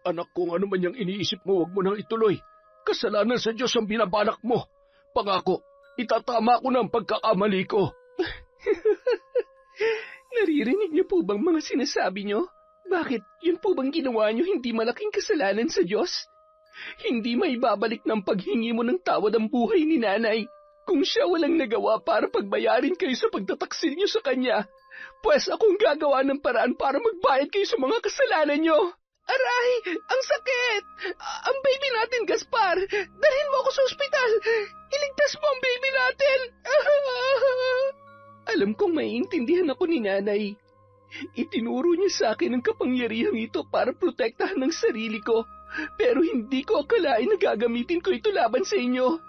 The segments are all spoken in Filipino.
Anak, kung ano man yung iniisip mo, huwag mo nang ituloy. Kasalanan sa Diyos ang binabalak mo. Pangako, itatama ko na ang pagkakamali ko. Naririnig niyo po bang mga sinasabi niyo? Bakit yun po bang ginawa niyo hindi malaking kasalanan sa Diyos? Hindi maibabalik ng paghingi mo ng tawad ang buhay ni nanay. Kung siya walang nagawa para pagbayarin kayo sa pagtataksil niyo sa kanya, pues akong gagawa ng paraan para magbayad kayo sa mga kasalanan niyo. Aray! Ang sakit! Ang baby natin, Gaspar! Dalhin mo ako sa ospital! Iligtas mo ang baby natin! Alam kong maiintindihan ako ni nanay. Itinuro niya sa akin ang kapangyarihang ito para protektahan ng sarili ko. Pero hindi ko akalain na gagamitin ko ito laban sa inyo.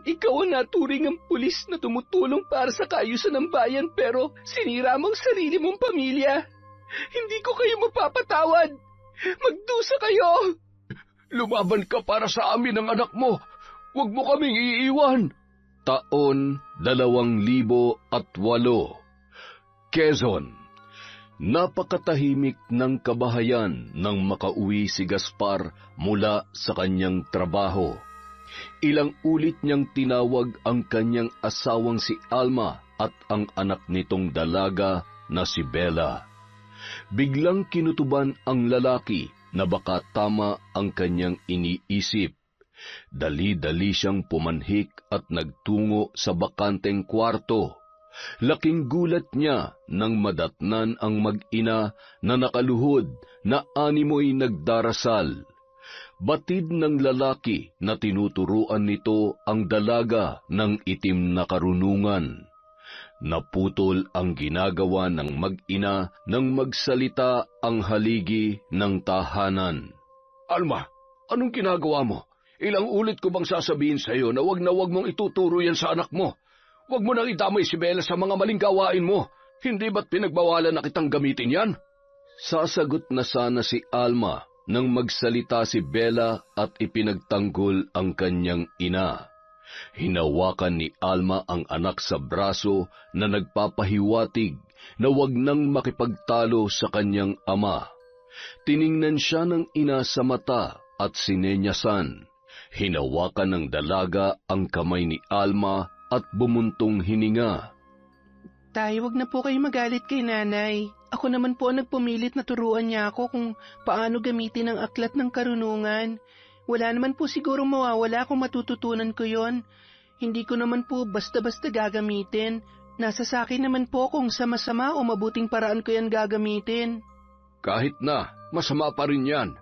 Ikaw ang naturing ang pulis na tumutulong para sa kaayusan ng bayan pero sinira mo ang sarili mong pamilya. Hindi ko kayo mapapatawad. Magdusa kayo! Lumaban ka para sa amin ng anak mo. Huwag mo kaming iiwan. Taon 2008. Quezon. Napakatahimik ng kabahayan nang makauwi si Gaspar mula sa kanyang trabaho. Ilang ulit niyang tinawag ang kanyang asawang si Alma at ang anak nitong dalaga na si Bella. Biglang kinutuban ang lalaki na baka tama ang kanyang iniisip. Dali-dali siyang pumanhik at nagtungo sa bakanteng kwarto. Laking gulat niya nang madatnan ang mag-ina na nakaluhod na animoy nagdarasal. Batid ng lalaki na tinuturuan nito ang dalaga ng itim na karunungan. Naputol ang ginagawa ng mag-ina nang magsalita ang haligi ng tahanan. Alma, anong ginagawa mo? Ilang ulit ko bang sasabihin sa iyo na wag mong ituturo yan sa anak mo? Wag mo nang idamay si Bella sa mga maling gawain mo. Hindi ba't pinagbawalan na kitang gamitin yan? Sasagot na sana si Alma nang magsalita si Bella at ipinagtanggol ang kanyang ina. Hinawakan ni Alma ang anak sa braso na nagpapahiwatig na wag nang makipagtalo sa kanyang ama. Tiningnan siya ng ina sa mata at sinenyasan. Hinawakan ng dalaga ang kamay ni Alma at bumuntong hininga. Tay, wag na po kayo magalit kay nanay. Ako naman po ang nagpumilit na turuan niya ako kung paano gamitin ang aklat ng karunungan. Wala naman po sigurong mawawala kung matututunan ko yon. Hindi ko naman po basta-basta gagamitin. Nasa sakin naman po kung sa masama o mabuting paraan ko yan gagamitin. Kahit na, masama pa rin yan.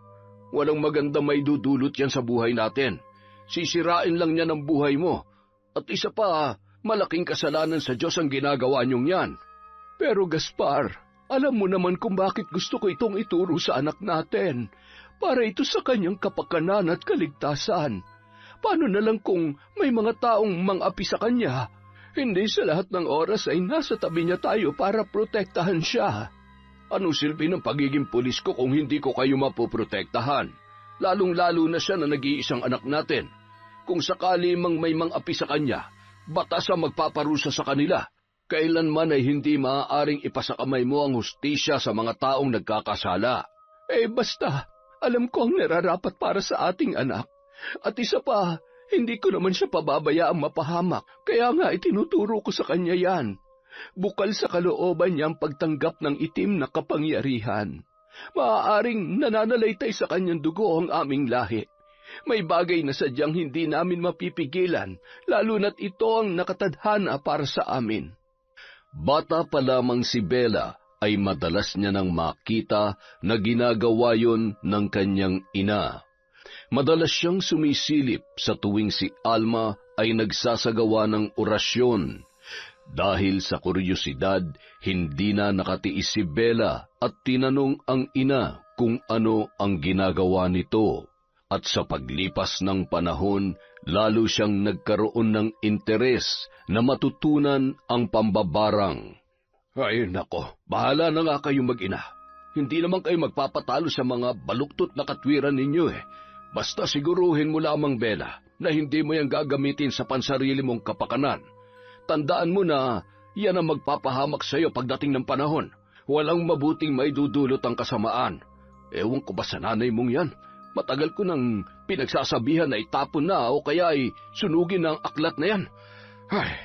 Walang maganda may dudulot yan sa buhay natin. Sisirain lang niya ng buhay mo. At isa pa, malaking kasalanan sa Diyos ang ginagawa niyong yan. Pero Gaspar, alam mo naman kung bakit gusto ko itong ituro sa anak natin. Para ito sa kanyang kapakanan at kaligtasan. Paano na lang kung may mga taong mang-api sa kanya? Hindi sa lahat ng oras ay nasa tabi niya tayo para protektahan siya. Anong silbi ng pagiging pulis ko kung hindi ko kayo mapoprotektahan? Lalong-lalo na siya na nag-iisang anak natin. Kung sakali mang may mang-api sa kanya, batas ang magpaparusa sa kanila. Kailanman ay hindi maaaring ipasakamay mo ang hustisya sa mga taong nagkakasala. Basta, alam ko ang nararapat para sa ating anak. At isa pa, hindi ko naman siya pababayaang mapahamak, kaya nga itinuturo ko sa kanya yan. Bukal sa kalooban niya ang pagtanggap ng itim na kapangyarihan. Maaaring nananalaytay sa kanyang dugo ang aming lahi. May bagay na sadyang hindi namin mapipigilan, lalo na't ito ang nakatadhana para sa amin. Bata pa lamang si Bella ay madalas niya nang makita na ginagawa yon ng kanyang ina. Madalas siyang sumisilip sa tuwing si Alma ay nagsasagawa ng orasyon. Dahil sa kuryosidad, hindi na nakatiis si Bella at tinanong ang ina kung ano ang ginagawa nito. At sa paglipas ng panahon, lalo siyang nagkaroon ng interes na matutunan ang pambabarang. Ay nako, bahala na nga kayo mag-ina. Hindi naman kayo magpapatalo sa mga baluktot na katwiran ninyo Basta siguruhin mo lamang, Bella, na hindi mo yan gagamitin sa pansarili mong kapakanan. Tandaan mo na yan ang magpapahamak sa iyo pagdating ng panahon. Walang mabuting may dudulot ang kasamaan. Ewan ko ba sa nanay mong yan? Matagal ko nang pinagsasabihan na itapon na o kaya ay sunugin na ang aklat na yan. Ay.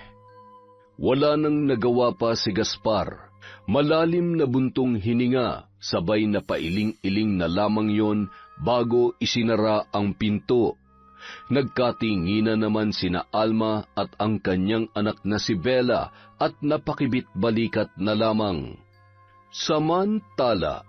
Wala nang nagawa pa si Gaspar. Malalim na buntong hininga, sabay na pailing-iling na lamang yon bago isinara ang pinto. Nagkatinginan naman sina Alma at ang kanyang anak na si Bella at napakibit-balikat na lamang. Samantala,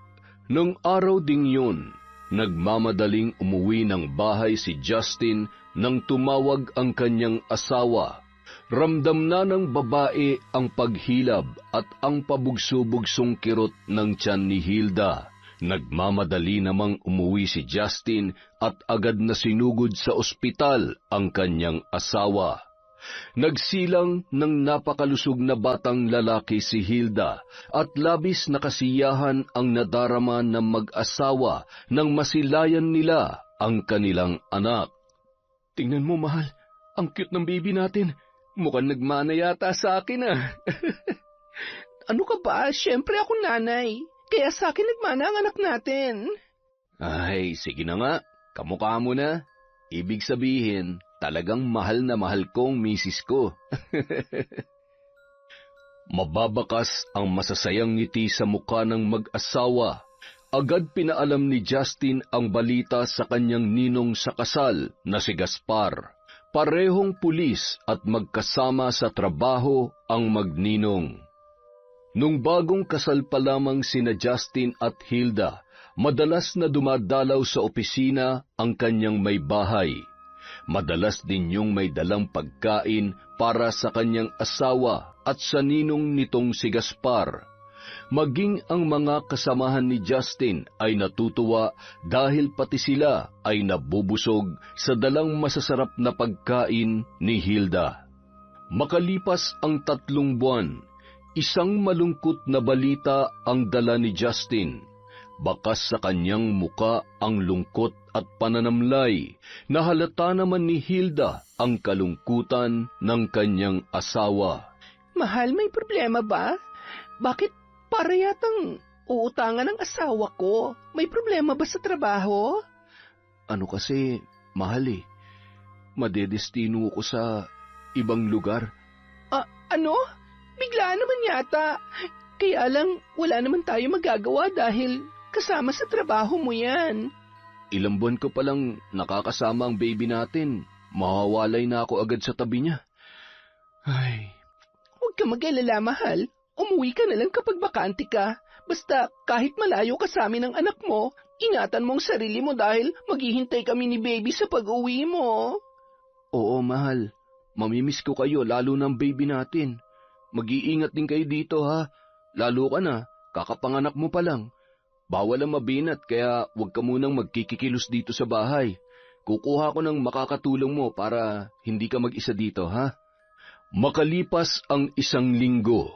nung araw ding yun, nagmamadaling umuwi ng bahay si Justin nang tumawag ang kanyang asawa. Ramdam na ng babae ang paghilab at ang pabugso-bugsong kirot ng tiyan ni Hilda. Nagmamadali namang umuwi si Justin at agad na sinugod sa ospital ang kanyang asawa. Nagsilang ng napakalusog na batang lalaki si Hilda at labis na kasiyahan ang nadarama ng mag-asawa nang masilayan nila ang kanilang anak. Tingnan mo, mahal, ang cute ng baby natin. Mukhang nagmana yata sa akin Ano ka ba? Siyempre ako nanay. Kaya sa akin nagmana ang anak natin. Ay, sige na nga. Kamukha mo na. Ibig sabihin, talagang mahal na mahal kong misis ko. Mababakas ang masasayang ngiti sa mukha ng mag-asawa. Agad pinaalam ni Justin ang balita sa kanyang ninong sa kasal na si Gaspar. Parehong pulis at magkasama sa trabaho ang magninong. Nung bagong kasal pa lamang sina Justin at Hilda, madalas na dumadalaw sa opisina ang kanyang may bahay. Madalas din yung may dalang pagkain para sa kanyang asawa at sa ninong nitong si Gaspar. Maging ang mga kasamahan ni Justin ay natutuwa dahil pati sila ay nabubusog sa dalang masasarap na pagkain ni Hilda. Makalipas ang 3 buwan, isang malungkot na balita ang dala ni Justin. Bakas sa kanyang muka ang lungkot at pananamlay, na halata naman ni Hilda ang kalungkutan ng kanyang asawa. Mahal, may problema ba? Bakit para yatang uutangan ng asawa ko? May problema ba sa trabaho? Ano kasi, mahal madedestino ko sa ibang lugar. Ano? Bigla naman yata. Kaya lang, wala naman tayo magagawa dahil kasama sa trabaho mo yan. Ilang buwan ko palang nakakasama ang baby natin. Mawawalay na ako agad sa tabi niya. Ay. Huwag ka mag-alala, mahal. Umuwi ka na lang kapag bakante ka. Basta kahit malayo ka sa amin ng anak mo, ingatan mong sarili mo dahil maghihintay kami ni baby sa pag-uwi mo. Oo, mahal. Mamimiss ko kayo, lalo ng baby natin. Mag-iingat din kayo dito, ha? Lalo ka na, kakapanganak mo pa lang. Bawal ang mabinat, kaya huwag ka munang magkikikilos dito sa bahay. Kukuha ko ng makakatulong mo para hindi ka mag-isa dito, ha? Makalipas ang 1 linggo,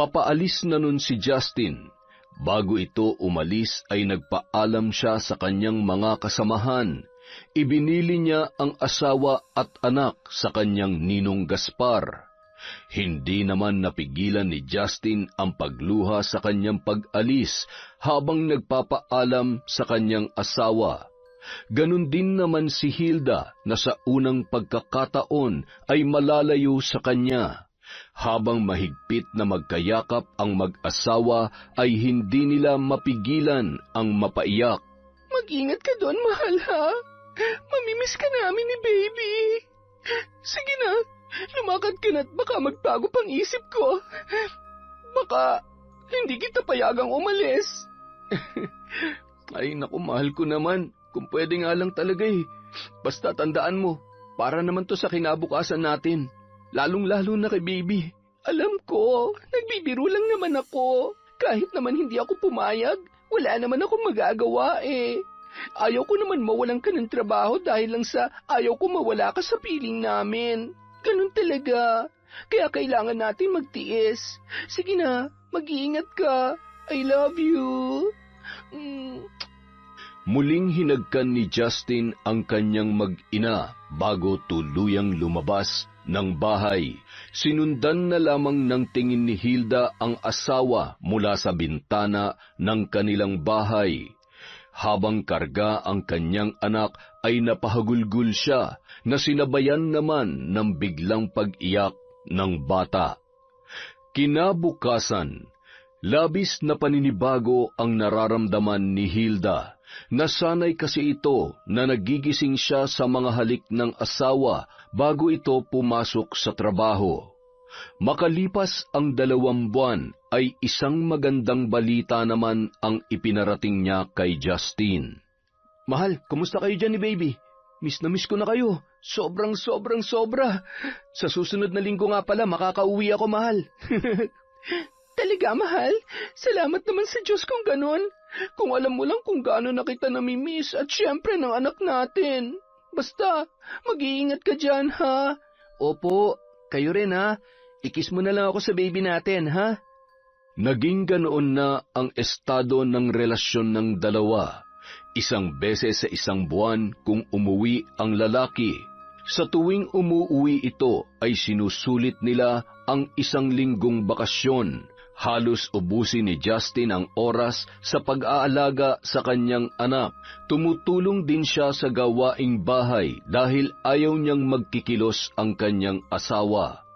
papaalis na nun si Justin. Bago ito umalis ay nagpaalam siya sa kanyang mga kasamahan. Ibinili niya ang asawa at anak sa kanyang ninong Gaspar. Hindi naman napigilan ni Justin ang pagluha sa kanyang pag-alis habang nagpapaalam sa kanyang asawa. Ganon din naman si Hilda na sa unang pagkakataon ay malalayo sa kanya. Habang mahigpit na magkayakap ang mag-asawa ay hindi nila mapigilan ang mapaiyak. Mag-ingat ka doon, mahal, ha? Mamimiss ka namin ni baby. Sige na, lumakad ka na at baka magbago pang isip ko. Baka hindi kita payagang umalis. Ay naku, mahal ko naman. Kung pwede nga lang talaga Basta tandaan mo, para naman to sa kinabukasan natin. Lalong-lalo na kay baby. Alam ko, nagbibiro lang naman ako. Kahit naman hindi ako pumayag, wala naman akong magagawa Ayaw ko naman mawalan ka ng trabaho dahil lang sa ayaw ko mawala ka sa piling namin. Ganun talaga. Kaya kailangan natin magtiis. Sige na, mag-iingat ka. I love you. Muling hinagkan ni Justin ang kanyang mag-ina bago tuluyang lumabas ng bahay. Sinundan na lamang ng tingin ni Hilda ang asawa mula sa bintana ng kanilang bahay. Habang karga ang kanyang anak ay napahagulgul siya na sinabayan naman ng biglang pag-iyak ng bata. Kinabukasan, labis na paninibago ang nararamdaman ni Hilda. Nasanay kasi ito na nagigising siya sa mga halik ng asawa bago ito pumasok sa trabaho. Makalipas ang 2 buwan ay isang magandang balita naman ang ipinarating niya kay Justin. Mahal, kumusta kayo dyan ni baby? Miss na miss ko na kayo. Sobrang sobra. Sa susunod na linggo nga pala, makakauwi ako, mahal. Talaga, mahal? Salamat naman sa Diyos kung ganon. Kung alam mo lang kung gaano na kita namimiss at syempre ng anak natin. Basta, mag-iingat ka dyan, ha? Opo, kayo rin, ha? Ikis mo na lang ako sa baby natin, ha? Naging ganoon na ang estado ng relasyon ng dalawa. 1 beses sa 1 buwan kung umuwi ang lalaki. Sa tuwing umuwi ito ay sinusulit nila ang 1 linggong bakasyon. Halos ubusin ni Justin ang oras sa pag-aalaga sa kanyang anak. Tumutulong din siya sa gawaing bahay dahil ayaw niyang magkikilos ang kanyang asawa.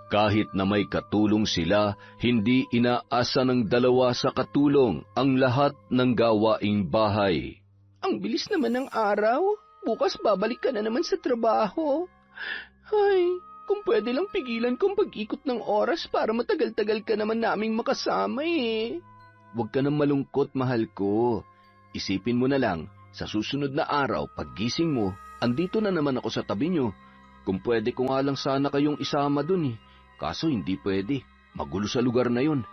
Kahit na may katulong sila, hindi inaasa ng dalawa sa katulong ang lahat ng gawaing bahay. Ang bilis naman ng araw. Bukas babalik ka na naman sa trabaho. Ay, kung pwede lang pigilan kong pag-ikot ng oras para matagal-tagal ka naman naming makasama eh. Huwag ka nang malungkot, mahal ko. Isipin mo na lang, sa susunod na araw, paggising mo, andito na naman ako sa tabi nyo. Kung pwede ko nga lang sana kayong isama dun eh. Kaso hindi pwede. Magulo sa lugar na yun.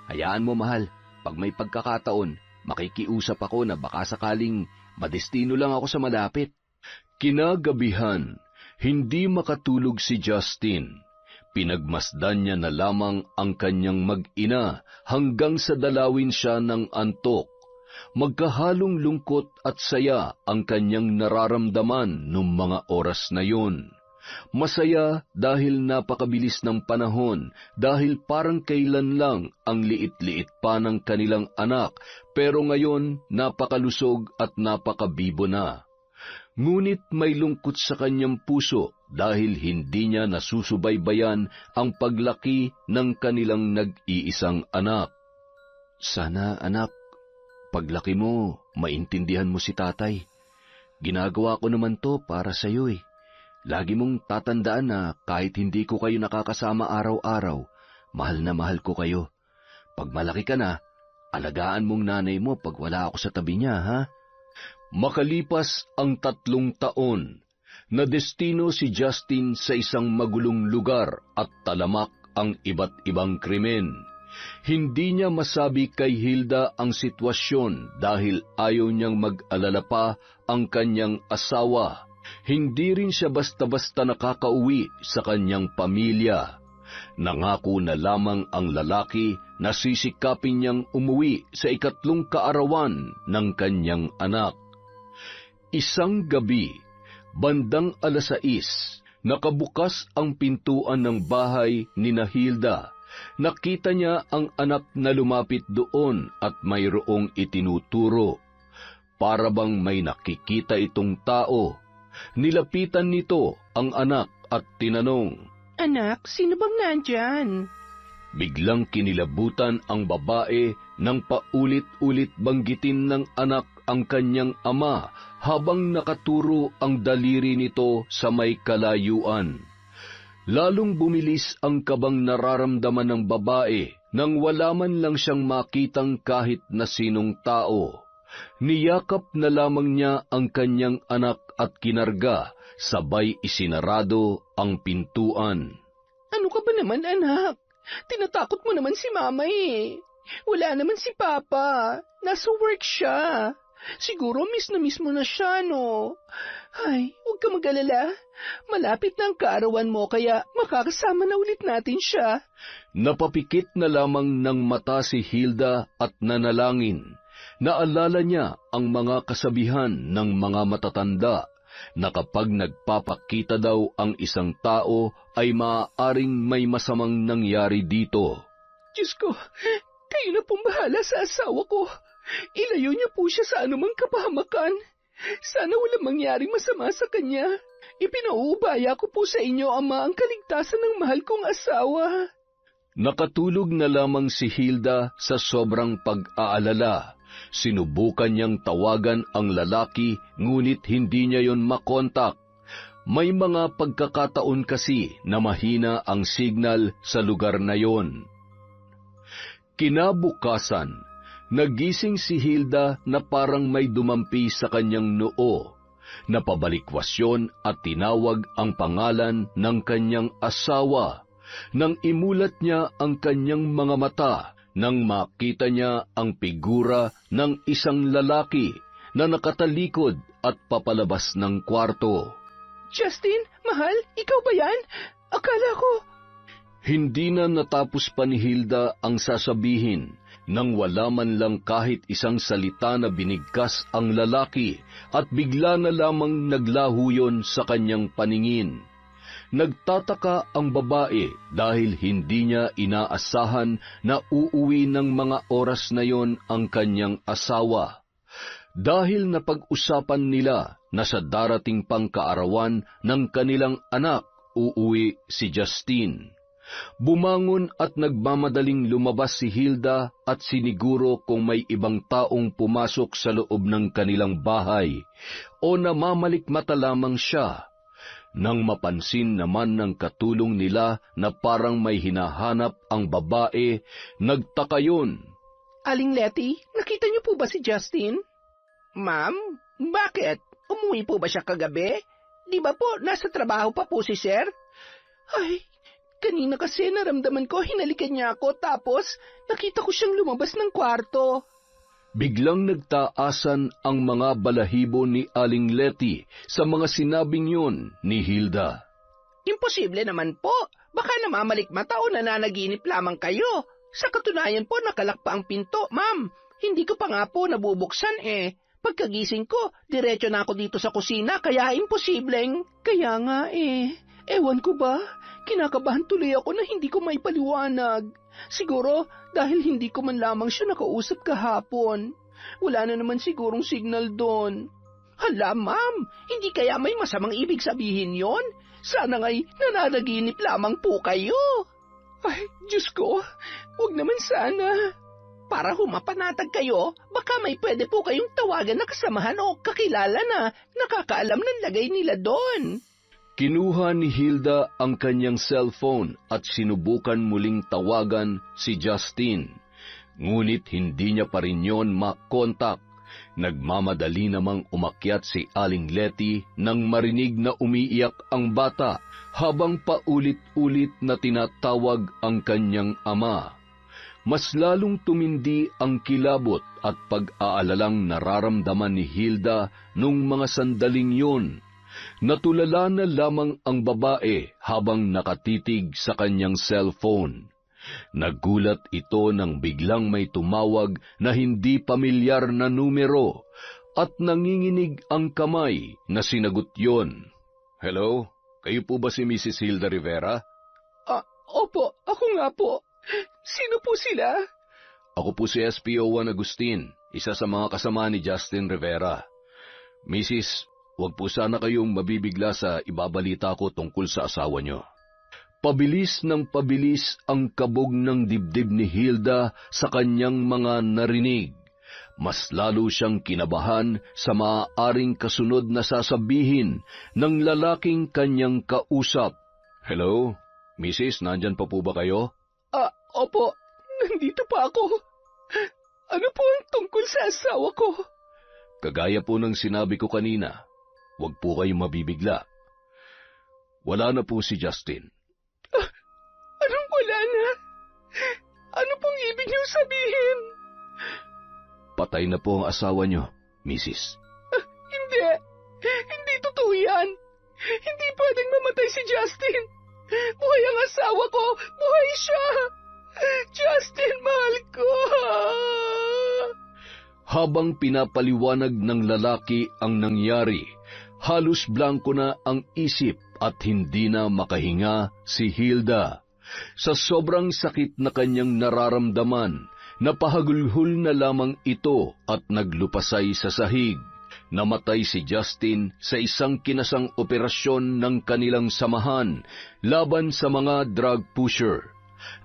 Hayaan mo, mahal. Pag may pagkakataon, makikiusap ako na baka sakaling madestino lang ako sa malapit. Kinagabihan, hindi makatulog si Justin. Pinagmasdan niya na lamang ang kanyang mag-ina hanggang sa dalawin siya ng antok. Magkahalong lungkot at saya ang kanyang nararamdaman nung mga oras na yun. Masaya dahil napakabilis ng panahon, dahil parang kailan lang ang liit-liit pa ng kanilang anak, pero ngayon napakalusog at napakabibo na. Ngunit may lungkot sa kanyang puso dahil hindi niya nasusubaybayan ang paglaki ng kanilang nag-iisang anak. Sana, anak, paglaki mo, maintindihan mo si tatay. Ginagawa ko naman to para sa iyo eh. Lagi mong tatandaan na kahit hindi ko kayo nakakasama araw-araw, mahal na mahal ko kayo. Pag malaki ka na, alagaan mong nanay mo pag wala ako sa tabi niya, ha? Makalipas ang 3 taon, nadestino si Justin sa isang magulong lugar at talamak ang iba't ibang krimen. Hindi niya masabi kay Hilda ang sitwasyon dahil ayaw niyang mag-alala pa ang kanyang asawa. Hindi rin siya basta-basta nakakauwi sa kanyang pamilya. Nangako na lamang ang lalaki na sisikapin niyang umuwi sa 3 kaarawan ng kanyang anak. Isang gabi, bandang 6:00, nakabukas ang pintuan ng bahay ni Hilda. Nakita niya ang anak na lumapit doon at mayroong itinuturo. Para bang may nakikita itong tao. Nilapitan nito ang anak at tinanong, Anak, sino bang nandyan? Biglang kinilabutan ang babae nang paulit-ulit banggitin ng anak ang kanyang ama habang nakaturo ang daliri nito sa may kalayuan. Lalong bumilis ang kabang nararamdaman ng babae nang wala man lang siyang makitang kahit na sinong tao. Niyakap na lamang niya ang kanyang anak at kinarga, sabay isinarado ang pintuan. Ano ka ba naman, anak? Tinatakot mo naman si mama eh. Wala naman si papa. Nasa work siya. Siguro miss mo na siya, no? Ay, huwag ka mag-alala. Malapit na ang kaarawan mo, kaya makakasama na ulit natin siya. Napapikit na lamang ng mata si Hilda at nanalangin. Naalala niya ang mga kasabihan ng mga matatanda na kapag nagpapakita daw ang isang tao ay maaaring may masamang nangyari dito. Diyos ko, kayo na pong bahala sa asawa ko. Ilayo niyo po siya sa anumang kapahamakan. Sana walang mangyaring masama sa kanya. Ipinauubaya ko po sa inyo, Ama, ang kaligtasan ng mahal kong asawa. Nakatulog na lamang si Hilda sa sobrang pag-aalala. Sinubukan niyang tawagan ang lalaki, ngunit hindi niya yon makontak. May mga pagkakataon kasi na mahina ang signal sa lugar na yon. Kinabukasan, nagising si Hilda na parang may dumampi sa kanyang noo. Napabalikwasyon at tinawag ang pangalan ng kanyang asawa. Nang imulat niya ang kanyang mga mata, nang makita niya ang figura ng isang lalaki na nakatalikod at papalabas ng kwarto. Justin, mahal, ikaw ba yan? Akala ko... Hindi na natapos pa ni Hilda ang sasabihin nang wala man lang kahit isang salita na binigkas ang lalaki at bigla na lamang naglaho yon sa kanyang paningin. Nagtataka ang babae dahil hindi niya inaasahan na uuwi ng mga oras na yon ang kanyang asawa. Dahil napag-usapan nila na sa darating pang kaarawan ng kanilang anak, uuwi si Justin. Bumangon at nagmamadaling lumabas si Hilda at siniguro kung may ibang taong pumasok sa loob ng kanilang bahay o namamalikmata lamang siya. Nang mapansin naman ng katulong nila na parang may hinahanap ang babae, nagtaka yun. Aling Letty, nakita niyo po ba si Justin? Ma'am, bakit? Umuwi po ba siya kagabi? Di ba po, nasa trabaho pa po si Sir? Ay, kanina kasi naramdaman ko hinalikan niya ako tapos nakita ko siyang lumabas ng kwarto. Biglang nagtaasan ang mga balahibo ni Aling Letty sa mga sinabing yun ni Hilda. Imposible naman po. Baka namamalikmata o nananaginip lamang kayo. Sa katunayan po, nakalak pa ang pinto, ma'am. Hindi ko pa nga po nabubuksan eh. Pagkagising ko, diretso na ako dito sa kusina, kaya imposibleng. Kaya nga eh. Ewan ko ba? Kinakabahan tuloy ako na hindi ko may paliwanag. Siguro dahil hindi ko man lamang siya nakausap kahapon. Wala na naman sigurong signal doon. Hala, ma'am, hindi kaya may masamang ibig sabihin yon? Sana nga'y nananaginip lamang po kayo. Ay, Diyos ko, huwag naman sana. Para humapanatag kayo, baka may pwede po kayong tawagan na kasamahan o kakilala na nakakaalam ng lagay nila doon. Kinuha ni Hilda ang kanyang cellphone at sinubukan muling tawagan si Justin. Ngunit hindi niya pa rin yon makontak. Nagmamadali namang umakyat si Aling Letty nang marinig na umiiyak ang bata habang paulit-ulit na tinatawag ang kanyang ama. Mas lalong tumindi ang kilabot at pag-aalalang nararamdaman ni Hilda nung mga sandaling yun. Natulala na lamang ang babae habang nakatitig sa kanyang cellphone. Nagulat ito nang biglang may tumawag na hindi pamilyar na numero at nanginginig ang kamay na sinagot yon. Hello? Kayo po ba si Mrs. Hilda Rivera? Opo, ako nga po. Sino po sila? Ako po si SPO1 Agustin, isa sa mga kasama ni Justin Rivera. Mrs., huwag po sana kayong mabibigla sa ibabalita ko tungkol sa asawa nyo. Pabilis ng pabilis ang kabog ng dibdib ni Hilda sa kanyang mga narinig. Mas lalo siyang kinabahan sa maaaring kasunod na sasabihin ng lalaking kanyang kausap. Hello, Mrs., nandyan pa po ba kayo? Opo, nandito pa ako. Ano po ang tungkol sa asawa ko? Kagaya po ng sinabi ko kanina, huwag po kayong mabibigla. Wala na po si Justin. Anong wala na? Ano pong ibig niyong sabihin? Patay na po ang asawa niyo, Mrs. Hindi. Hindi totoo yan. Hindi pwedeng mamatay si Justin. Buhay ang asawa ko. Buhay siya. Justin, mahal ko. Habang pinapaliwanag ng lalaki ang nangyari, halos blanko na ang isip at hindi na makahinga si Hilda. Sa sobrang sakit na kanyang nararamdaman, Napahagulhol na lamang ito at naglupasay sa sahig. Namatay si Justin sa isang kinasang operasyon ng kanilang samahan laban sa mga drug pusher.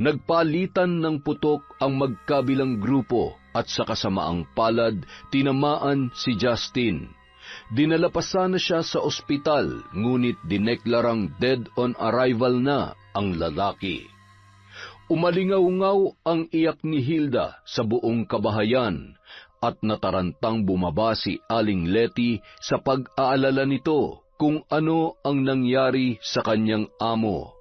Nagpalitan ng putok ang magkabilang grupo at sa kasamaang palad, tinamaan si Justin. Dinala pa sana siya sa ospital, ngunit dineklarang dead on arrival na ang lalaki. Umalingaw-ngaw ang iyak ni Hilda sa buong kabahayan at natarantang bumaba si Aling Letty sa pag-aalala nito kung ano ang nangyari sa kanyang amo.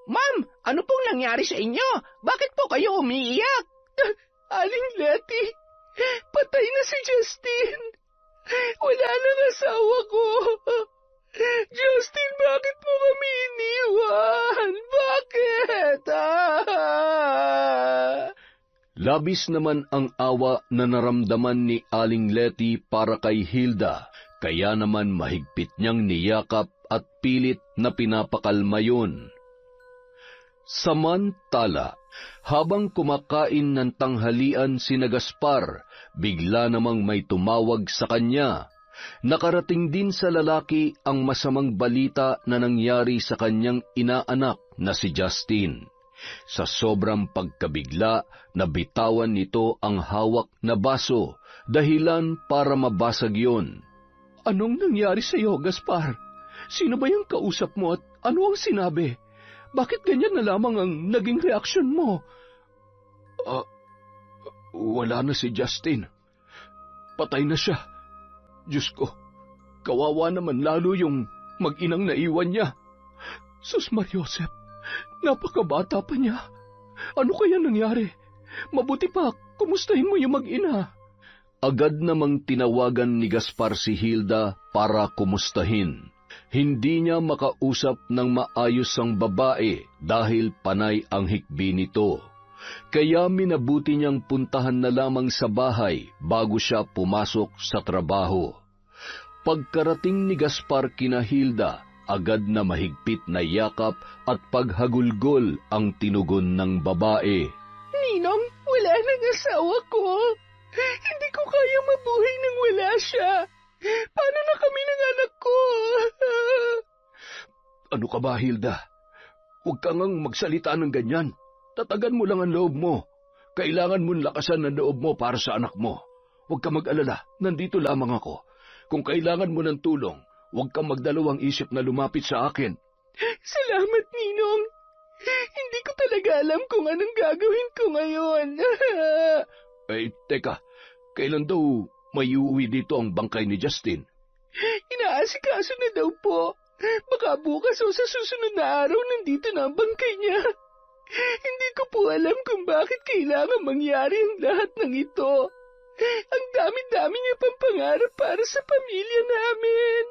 Ma'am, ano pong nangyari sa inyo? Bakit po kayo umiiyak? Aling Letty, patay na si Justin. Wala nang asawa ko. Justin, bakit mo kami iniwan? Bakit? Labis naman ang awa na naramdaman ni Aling Letty para kay Hilda, kaya naman mahigpit niyang niyakap at pilit na pinapakalma yun. Samantala, habang kumakain ng tanghalian sina Gaspar, bigla namang may tumawag sa kanya. Nakarating din sa lalaki ang masamang balita na nangyari sa kanyang inaanak na si Justin. Sa sobrang pagkabigla, nabitawan nito ang hawak na baso, dahilan para mabasag yon. Anong nangyari sa iyo, Gaspar? Sino ba yung kausap mo at ano ang sinabi? Bakit ganyan na lamang ang naging reaksyon mo? Wala na si Justin. Patay na siya. Diyos ko, kawawa naman lalo yung mag-inang naiwan niya. Sus Mariosep, napakabata pa niya. Ano kaya nangyari? Mabuti pa, kumustahin mo yung mag-ina. Agad namang tinawagan ni Gaspar si Hilda para kumustahin. Hindi niya makausap ng maayos ang babae dahil panay ang hikbi nito. Kaya minabuti niyang puntahan na lamang sa bahay bago siya pumasok sa trabaho. Pagkarating ni Gaspar kina Hilda, agad na mahigpit na yakap at paghagulgol ang tinugon ng babae. Ninong, wala nang asawa ko. Hindi ko kaya mabuhay nang wala siya. Paano na kami ng anak ko? Ano ka ba, Hilda? Huwag kang magsalita ng ganyan. Tatagan mo lang ang loob mo. Kailangan mong lakasan ang loob mo para sa anak mo. Huwag kang mag-alala, nandito lamang ako. Kung kailangan mo ng tulong, huwag kang magdalawang isip na lumapit sa akin. Salamat, Ninong. Hindi ko talaga alam kung anong gagawin ko ngayon. Teka, kailan daw may uuwi dito ang bangkay ni Justin? Inaasikaso na daw po. Baka bukas o sa susunod na araw nandito na ang bangkay niya. Hindi ko po alam kung bakit kailangan mangyari ang lahat ng ito. Ang dami-dami niya pang pangarap para sa pamilya namin.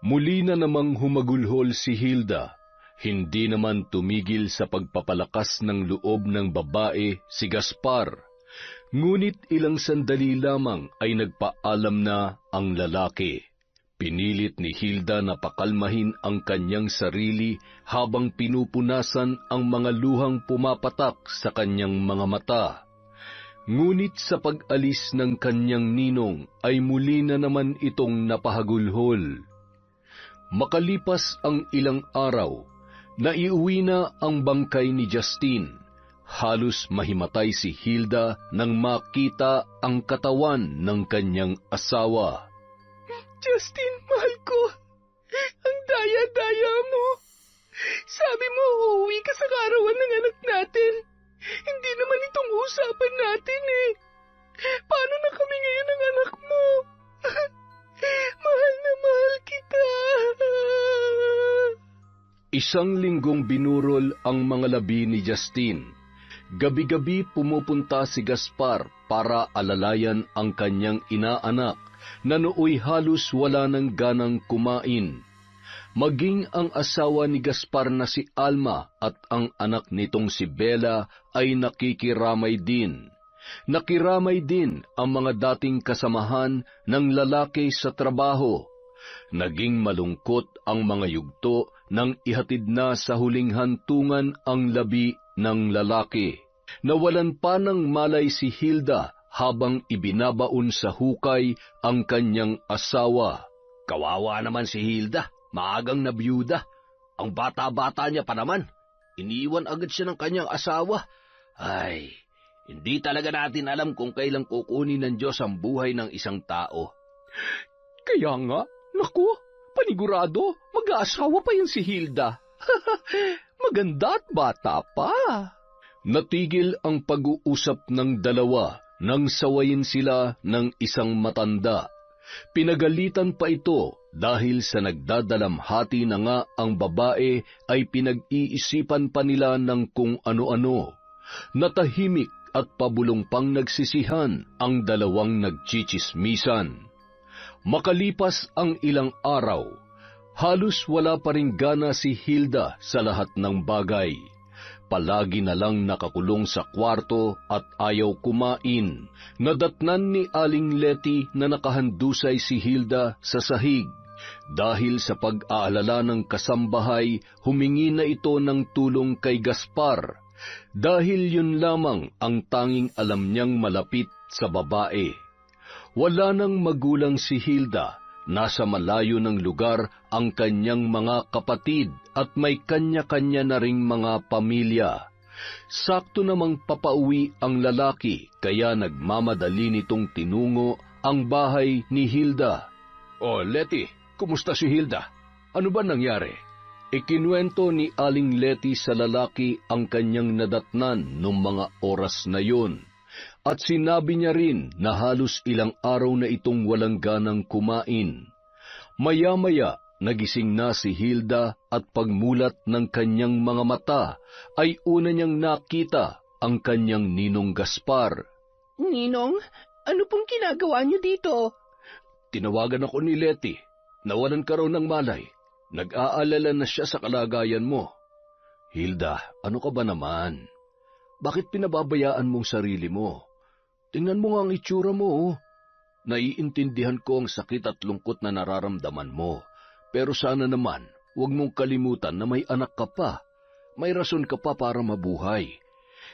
Muli na namang humagulhol si Hilda. Hindi naman tumigil sa pagpapalakas ng loob ng babae si Gaspar. Ngunit ilang sandali lamang ay nagpaalam na ang lalaki. Pinilit ni Hilda na pakalmahin ang kanyang sarili habang pinupunasan ang mga luhang pumapatak sa kanyang mga mata. Ngunit sa pag-alis ng kanyang ninong ay muli na naman itong napahagulhol. Makalipas ang ilang araw, naiuwi na ang bangkay ni Justin. Halos mahimatay si Hilda nang makita ang katawan ng kanyang asawa. Justin, mahal ko. Ang daya-daya mo. Sabi mo, uuwi ka sa karawan ng anak natin. Hindi naman itong usapan natin eh. Paano na kami ngayon ng anak mo? Mahal na mahal kita. Isang linggong binurol ang mga labi ni Justin. Gabi-gabi pumupunta si Gaspar para alalayan ang kanyang inaanak na nooy halos wala ng ganang kumain. Maging ang asawa ni Gaspar na si Alma at ang anak nitong si Bella ay nakikiramay din. Nakiramay din ang mga dating kasamahan ng lalaki sa trabaho. Naging malungkot ang mga yugto nang ihatid na sa huling hantungan ang labi ng lalaki. Nawalan pa ng malay si Hilda habang ibinabaon sa hukay ang kanyang asawa. Kawawa naman si Hilda, maagang nabiyuda. Ang bata-bata niya pa naman. Iniwan agad siya ng kanyang asawa. Ay, hindi talaga natin alam kung kailan kukunin ng Diyos ang buhay ng isang tao. Kaya nga, naku, panigurado, mag-aasawa pa yan si Hilda. Maganda at bata pa. Natigil ang pag-uusap ng dalawa nang sawayin sila ng isang matanda. Pinagalitan pa ito dahil sa nagdadalamhati na nga ang babae ay pinag-iisipan pa nila ng kung ano-ano. Natahimik at pabulong pang nagsisihan ang dalawang nagchichismisan. Makalipas ang ilang araw, halos wala pa ring gana si Hilda sa lahat ng bagay. Palagi na lang nakakulong sa kwarto at ayaw kumain. Nadatnan ni Aling Letty na nakahandusay si Hilda sa sahig. Dahil sa pag-aalala ng kasambahay, humingi na ito ng tulong kay Gaspar. Dahil yun lamang ang tanging alam niyang malapit sa babae. Wala nang magulang si Hilda. Nasa malayo ng lugar ang kanyang mga kapatid at may kanya-kanya na ring mga pamilya. Sakto namang papauwi ang lalaki kaya nagmamadali nitong tinungo ang bahay ni Hilda. "Oh, Letty, kumusta si Hilda? Ano ba nangyari?" Ikinuwento ni Aling Letty sa lalaki ang kanyang nadatnan nung mga oras na yun. At sinabi niya rin na halos ilang araw na itong walang ganang kumain. Maya-maya, nagising na si Hilda at pagmulat ng kanyang mga mata ay una niyang nakita ang kanyang ninong Gaspar. Ninong, ano pong ginagawa niyo dito? Tinawagan ako ni Letty. Nawalan ka raw ng malay. Nag-aalala na siya sa kalagayan mo. Hilda, ano ka ba naman? Bakit pinababayaan mong sarili mo? Tingnan mo nga ang itsura mo, oh. Naiintindihan ko ang sakit at lungkot na nararamdaman mo. Pero sana naman, huwag mong kalimutan na may anak ka pa. May rason ka pa para mabuhay.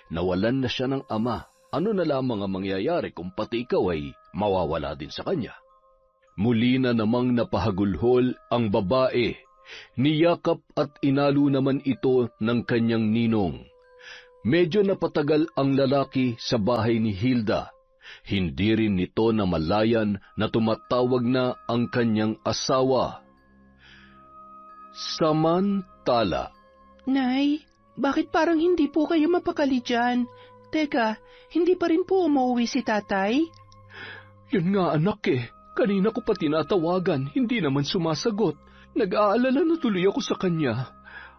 Nawalan na siya ng ama. Ano na lamang ang mangyayari kung pati ikaw ay mawawala din sa kanya? Muli na namang napahagulhol ang babae. Niyakap at inalo naman ito ng kanyang ninong. Medyo napatagal ang lalaki sa bahay ni Hilda. Hindi rin nito namalayan na tumatawag na ang kanyang asawa. Samantala, Nay, bakit parang hindi po kayo mapakali dyan? Teka, hindi pa rin po umuwi si tatay? Yun nga anak eh. Kanina ko pa tinatawagan, hindi naman sumasagot. Nag-aalala na tuloy ako sa kanya.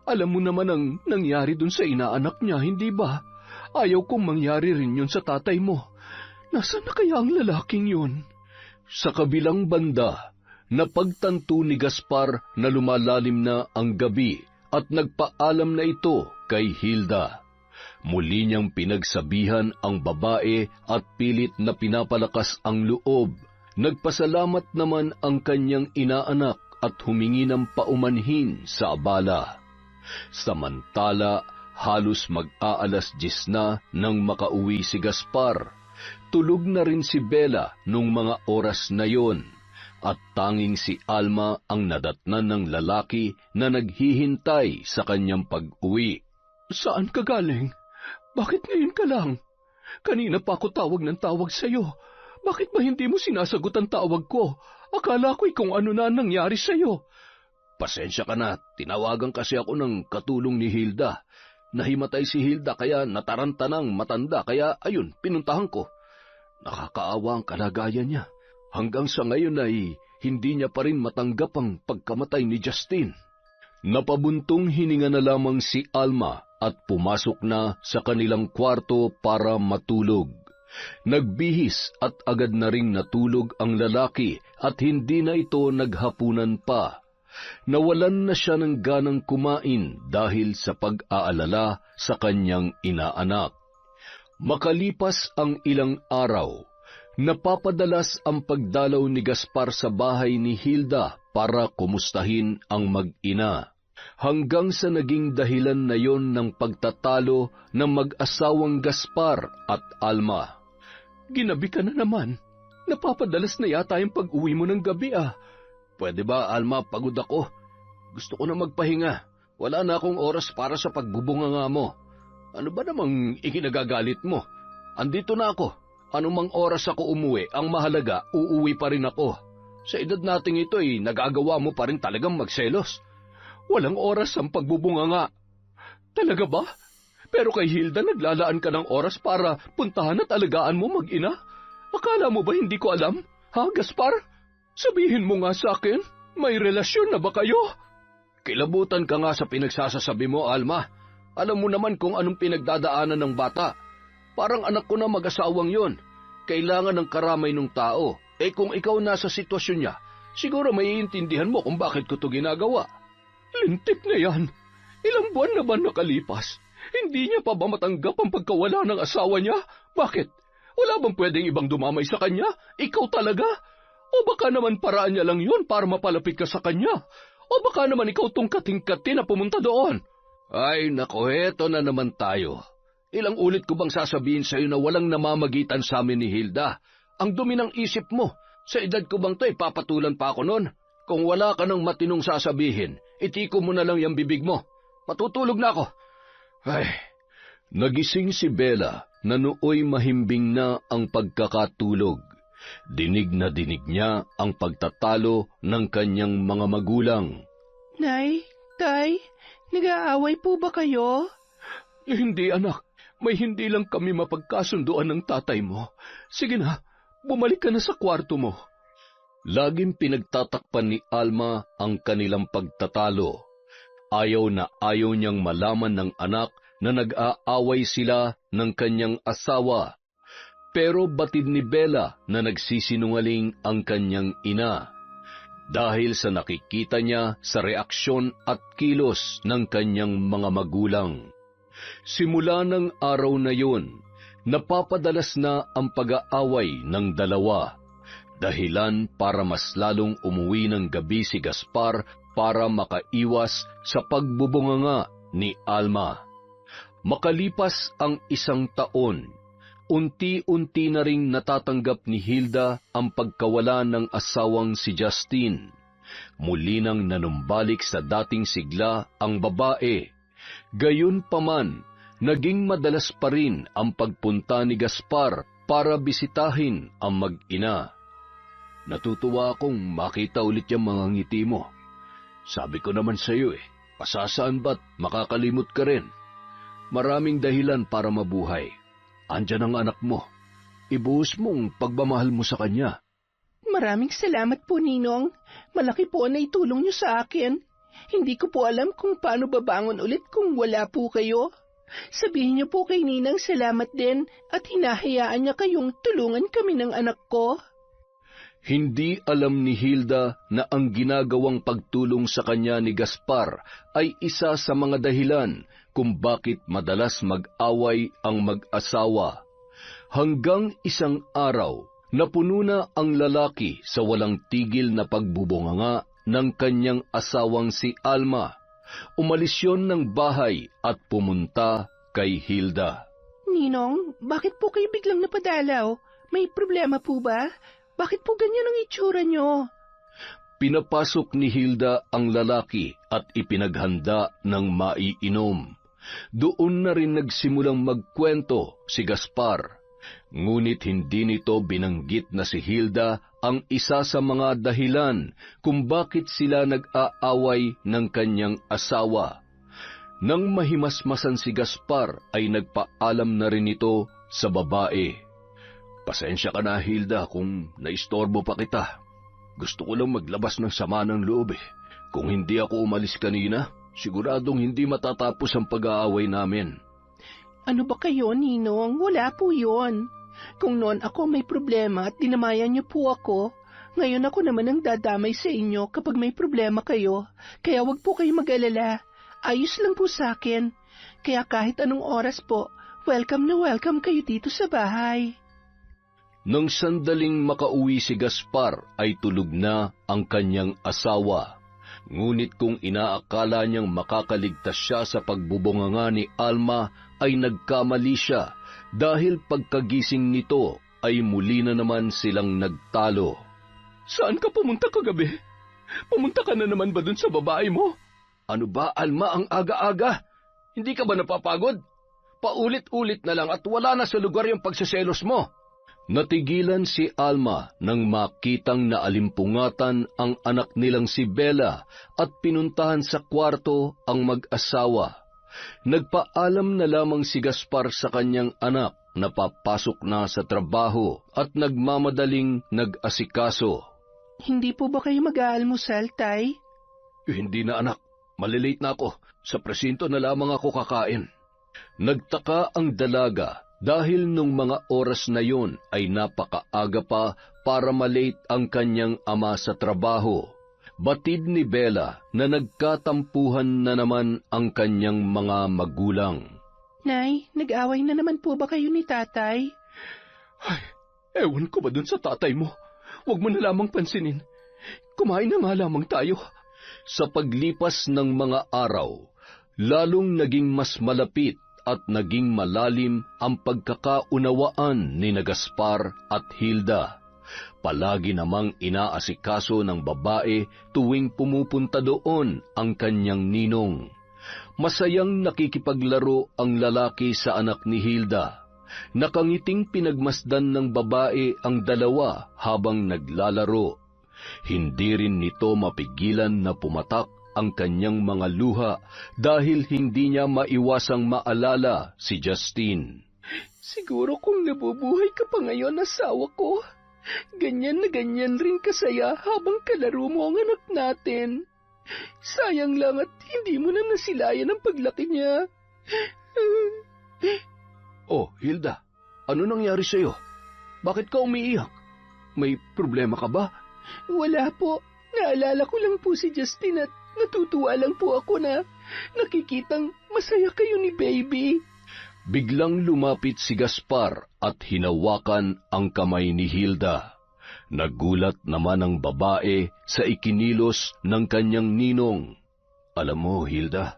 Alam mo naman ang nangyari dun sa inaanak niya, hindi ba? Ayaw kong mangyari rin yun sa tatay mo. Nasaan na kaya ang lalaking yun? Sa kabilang banda, napagtanto ni Gaspar na lumalalim na ang gabi at nagpaalam na ito kay Hilda. Muli niyang pinagsabihan ang babae at pilit na pinapalakas ang loob. Nagpasalamat naman ang kanyang inaanak at humingi ng paumanhin sa abala. Samantala, halos mag-aalas 10 na nang makauwi si Gaspar. Tulog na rin si Bella nung mga oras na yon, at tanging si Alma ang nadatnan ng lalaki na naghihintay sa kanyang pag-uwi. "Saan ka galing? Bakit ngayon ka lang? Kanina pa ako tawag ng tawag sa'yo. Bakit ba hindi mo sinasagot ang tawag ko? Akala ko'y kung ano na nangyari sa'yo." "Pasensya ka na, tinawagan kasi ako ng katulong ni Hilda. Nahimatay si Hilda kaya nataranta ng matanda, kaya ayun, pinuntahan ko. Nakakaawa ang kalagayan niya. Hanggang sa ngayon ay hindi niya pa rin matanggap ang pagkamatay ni Justin." Napabuntong hininga na lamang si Alma at pumasok na sa kanilang kwarto para matulog. Nagbihis at agad na ring natulog ang lalaki at hindi na ito naghapunan pa. Nawalan na siya ng ganang kumain dahil sa pag-aalala sa kanyang inaanak. Makalipas ang ilang araw, napapadalas ang pagdalaw ni Gaspar sa bahay ni Hilda para kumustahin ang mag-ina. hanggang sa naging dahilan na yon ng pagtatalo ng mag-asawang Gaspar at Alma. Ginabi ka na naman. Napapadalas na yata yung pag-uwi mo ng gabi Pwede ba, Alma, pagod ako? Gusto ko na magpahinga. Wala na akong oras para sa pagbubunganga mo. Ano ba namang ikinagagalit mo? Andito na ako. Anumang oras ako umuwi, ang mahalaga, uuwi pa rin ako. Sa edad nating ito nagagawa mo pa rin talagang magselos. Walang oras ang pagbubunganga. Talaga ba? Pero kay Hilda naglalaan ka ng oras para puntahan at alagaan mo mag-ina? Akala mo ba hindi ko alam? Gaspar? Sabihin mo nga sa akin, may relasyon na ba kayo? Kilabutan ka nga sa pinagsasasabi mo, Alma. Alam mo naman kung anong pinagdadaanan ng bata. Parang anak ko na mag-asawang yon. Kailangan ng karamay ng tao. Kung ikaw nasa sitwasyon niya, siguro maiintindihan mo kung bakit ko to ginagawa. Lintik na yan. Ilang buwan na ba nakalipas? Hindi niya pa ba matanggap ang pagkawala ng asawa niya? Bakit? Wala bang pwedeng ibang dumamay sa kanya? Ikaw talaga? O baka naman paraan niya lang yun para mapalapit ka sa kanya? O baka naman ikaw tong kating-kati na pumunta doon? Ay, nako, eto na naman tayo. Ilang ulit ko bang sasabihin sa'yo na walang namamagitan sa amin ni Hilda? Ang dumi ng isip mo. Sa edad ko bang to papatulan pa ako nun? Kung wala ka ng matinong sasabihin, itiko mo na lang yung bibig mo. Matutulog na ako. Ay, nagising si Bella na nooy mahimbing na ang pagkakatulog. Dinig na dinig niya ang pagtatalo ng kanyang mga magulang. Nay, Tay, nag-aaway po ba kayo? Hindi, anak. May hindi lang kami mapagkasunduan ng tatay mo. Sige na, bumalik ka na sa kwarto mo. Laging pinagtatakpan ni Alma ang kanilang pagtatalo. Ayaw na ayaw niyang malaman ng anak na nag-aaway sila ng kanyang asawa. Pero batid ni Bella na nagsisinungaling ang kanyang ina dahil sa nakikita niya sa reaksyon at kilos ng kanyang mga magulang. Simula ng araw na yun, napapadalas na ang pag-aaway ng dalawa, dahilan para mas lalong umuwi ng gabi si Gaspar para makaiwas sa pagbubunganga ni Alma. Makalipas ang 1 taon, unti-unti na ring natatanggap ni Hilda ang pagkawala ng asawang si Justin. Muli nang nanumbalik sa dating sigla ang babae. Gayunpaman, naging madalas pa rin ang pagpunta ni Gaspar para bisitahin ang mag-ina. Natutuwa akong makita ulit yung mga ngiti mo. Sabi ko naman sa iyo pasasaan ba't makakalimot ka rin? Maraming dahilan para mabuhay. Andyan ang anak mo. Ibuhos mong pagmamahal mo sa kanya. Maraming salamat po, Ninong. Malaki po ang naitulong niyo sa akin. Hindi ko po alam kung paano babangon ulit kung wala po kayo. Sabihin niyo po kay Ninang salamat din at hinahayaan niya kayong tulungan kami ng anak ko. Hindi alam ni Hilda na ang ginagawang pagtulong sa kanya ni Gaspar ay isa sa mga dahilan kung bakit madalas mag-away ang mag-asawa. Hanggang isang araw, napuno na ang lalaki sa walang tigil na pagbubunganga ng kanyang asawang si Alma. Umalis yon ng bahay at pumunta kay Hilda. Ninong, bakit po kayo biglang napadalaw? May problema po ba? Bakit po ganyan ang itsura niyo? Pinapasok ni Hilda ang lalaki at ipinaghanda ng maiinom. Doon na rin nagsimulang magkwento si Gaspar. Ngunit hindi nito binanggit na si Hilda ang isa sa mga dahilan kung bakit sila nag-aaway ng kanyang asawa. Nang mahimasmasan si Gaspar ay nagpaalam na rin ito sa babae. Pasensya ka na, Hilda, kung naistorbo pa kita. Gusto ko lang maglabas ng sama ng loob. Kung hindi ako umalis kanina, siguradong hindi matatapos ang pag-aaway namin. Ano ba kayo, Ninong? Wala po yon. Kung noon ako may problema at dinamayan niyo po ako, ngayon ako naman ang dadamay sa inyo kapag may problema kayo. Kaya wag po kayo mag-alala. Ayos lang po sa akin. Kaya kahit anong oras po, welcome na welcome kayo dito sa bahay. Nang sandaling makauwi si Gaspar ay tulog na ang kanyang asawa. Ngunit kung inaakala niyang makakaligtas siya sa pagbubunganga ni Alma, ay nagkamali siya dahil pagkagising nito ay muli na naman silang nagtalo. Saan ka pumunta kagabi? Pumunta ka na naman ba dun sa babae mo? Ano ba, Alma, ang aga-aga? Hindi ka ba napapagod? Paulit-ulit na lang at wala na sa lugar yung pagseselos mo. Natigilan si Alma nang makitang naalimpungatan ang anak nilang si Bella at pinuntahan sa kwarto ang mag-asawa. Nagpaalam na lamang si Gaspar sa kanyang anak na papasok na sa trabaho at nagmamadaling nag-asikaso. Hindi po ba kayo mag-aalmusal, Tay? Hindi na, anak. Malilate na ako. Sa presinto na lamang ako kakain. Nagtaka ang dalaga dahil nung mga oras na yon ay napakaaga pa para malate ang kanyang ama sa trabaho. Batid ni Bella na nagkatampuhan na naman ang kanyang mga magulang. Nay, nag-away na naman po ba kayo ni Tatay? Ay, ewan ko ba dun sa tatay mo? Huwag mo na lamang pansinin. Kumain na nga lamang tayo. Sa paglipas ng mga araw, lalong naging mas malapit at naging malalim ang pagkakaunawaan ni Gaspar at Hilda. Palagi namang inaasikaso ng babae tuwing pumupunta doon ang kanyang ninong. Masayang nakikipaglaro ang lalaki sa anak ni Hilda. Nakangiting pinagmasdan ng babae ang dalawa habang naglalaro. Hindi rin nito mapigilan na pumatak ang kanyang mga luha dahil hindi niya maiwasang maalala si Justine. Siguro kung nabubuhay ka pa ngayon, asawa ko, ganyan na ganyan rin kasaya habang kalaro mo ang anak natin. Sayang lang at hindi mo na nasilayan ang paglaki niya. Oh, Hilda, ano nangyari sa'yo? Bakit ka umiiyak? May problema ka ba? Wala po. Naalala ko lang po si Justine at natutuwa lang po ako na nakikitang masaya kayo ni Baby. Biglang lumapit si Gaspar at hinawakan ang kamay ni Hilda. Nagulat naman ang babae sa ikinilos ng kanyang ninong. Alam mo, Hilda,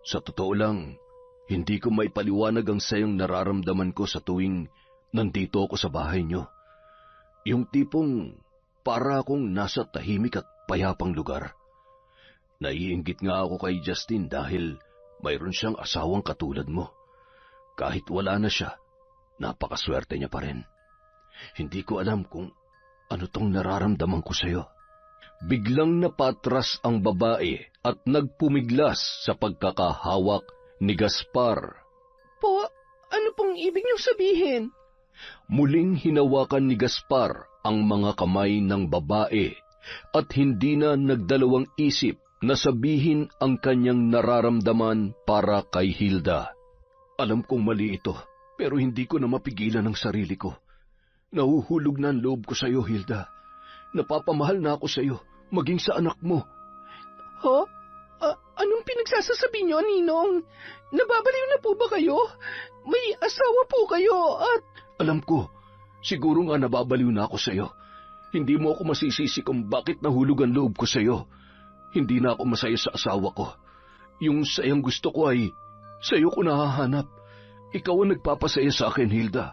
sa totoo lang, hindi ko maipaliwanag ang sayang nararamdaman ko sa tuwing nandito ako sa bahay niyo. Yung tipong para akong nasa tahimik at payapang lugar. Naiinggit nga ako kay Justine dahil mayroon siyang asawang katulad mo. Kahit wala na siya, napakaswerte niya pa rin. Hindi ko alam kung ano tong nararamdaman ko sa'yo. Biglang napatras ang babae at nagpumiglas sa pagkakahawak ni Gaspar. Po, ano pong ibig niyong sabihin? Muling hinawakan ni Gaspar ang mga kamay ng babae at hindi na nagdalawang isip na sabihin ang kanyang nararamdaman para kay Hilda. Alam kong mali ito, pero hindi ko na mapigilan ang sarili ko. Nahuhulog na ang loob ko sa iyo, Hilda. Napapamahal na ako sa iyo, maging sa anak mo. Ho? Anong pinagsasasabi niyo, Ninong? Nababaliw na po ba kayo? May asawa po kayo at... Alam ko, siguro nga nababaliw na ako sa iyo. Hindi mo ako masisisi kung bakit nahulog ang loob ko sa iyo. Hindi na ako masaya sa asawa ko. Yung sayang gusto ko ay sa iyo ko nahahanap. Ikaw ang nagpapasaya sa akin, Hilda.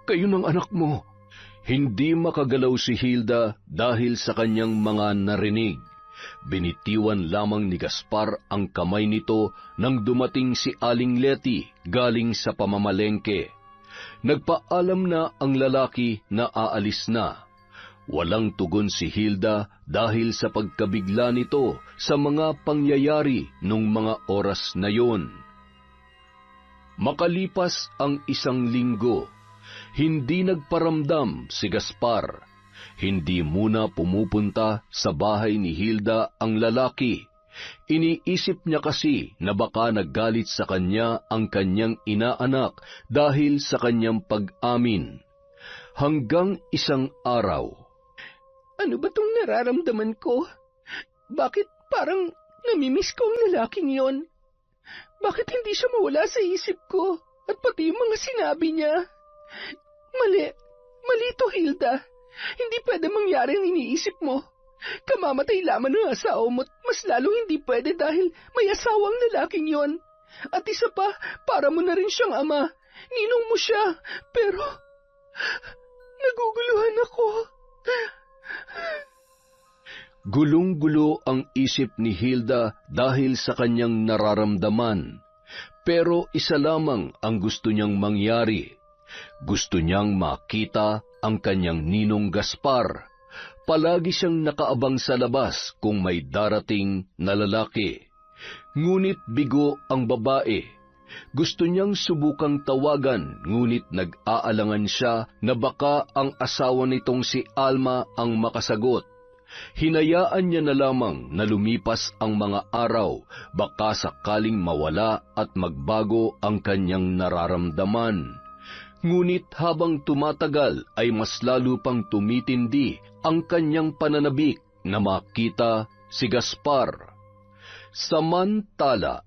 Kayo ng anak mo. Hindi makagalaw si Hilda dahil sa kanyang mga narinig. Binitiwan lamang ni Gaspar ang kamay nito nang dumating si Aling Letty galing sa pamamalengke. Nagpaalam na ang lalaki na aalis na. Walang tugon si Hilda dahil sa pagkabigla nito sa mga pangyayari nung mga oras na yon. Makalipas ang 1 linggo, hindi nagparamdam si Gaspar. Hindi muna pumupunta sa bahay ni Hilda ang lalaki. Iniisip niya kasi na baka naggalit sa kanya ang kanyang inaanak dahil sa kanyang pag-amin. Hanggang isang araw. Ano ba tong nararamdaman ko? Bakit parang namimiss ko ang lalaking yon? Bakit hindi siya mawala sa isip ko at pati yung mga sinabi niya? Mali to, Hilda. Hindi pwede mangyari ang iniisip mo. Kamamatay lamang ng asawa mo't mas lalong hindi pwede dahil may asawang lalaking yon. At isa pa, para mo na rin siyang ama. Ninong mo siya, pero naguguluhan ako. Gulong-gulo ang isip ni Hilda dahil sa kanyang nararamdaman. Pero isa lamang ang gusto niyang mangyari. Gusto niyang makita ang kanyang ninong Gaspar. Palagi siyang nakaabang sa labas kung may darating na lalaki. Ngunit bigo ang babae. Gusto niyang subukang tawagan, ngunit nag-aalangan siya na baka ang asawa nitong si Alma ang makasagot. Hinayaan niya na lamang na lumipas ang mga araw, baka sakaling mawala at magbago ang kanyang nararamdaman. Ngunit habang tumatagal ay mas lalo pang tumitindi ang kanyang pananabik na makita si Gaspar. Samantala,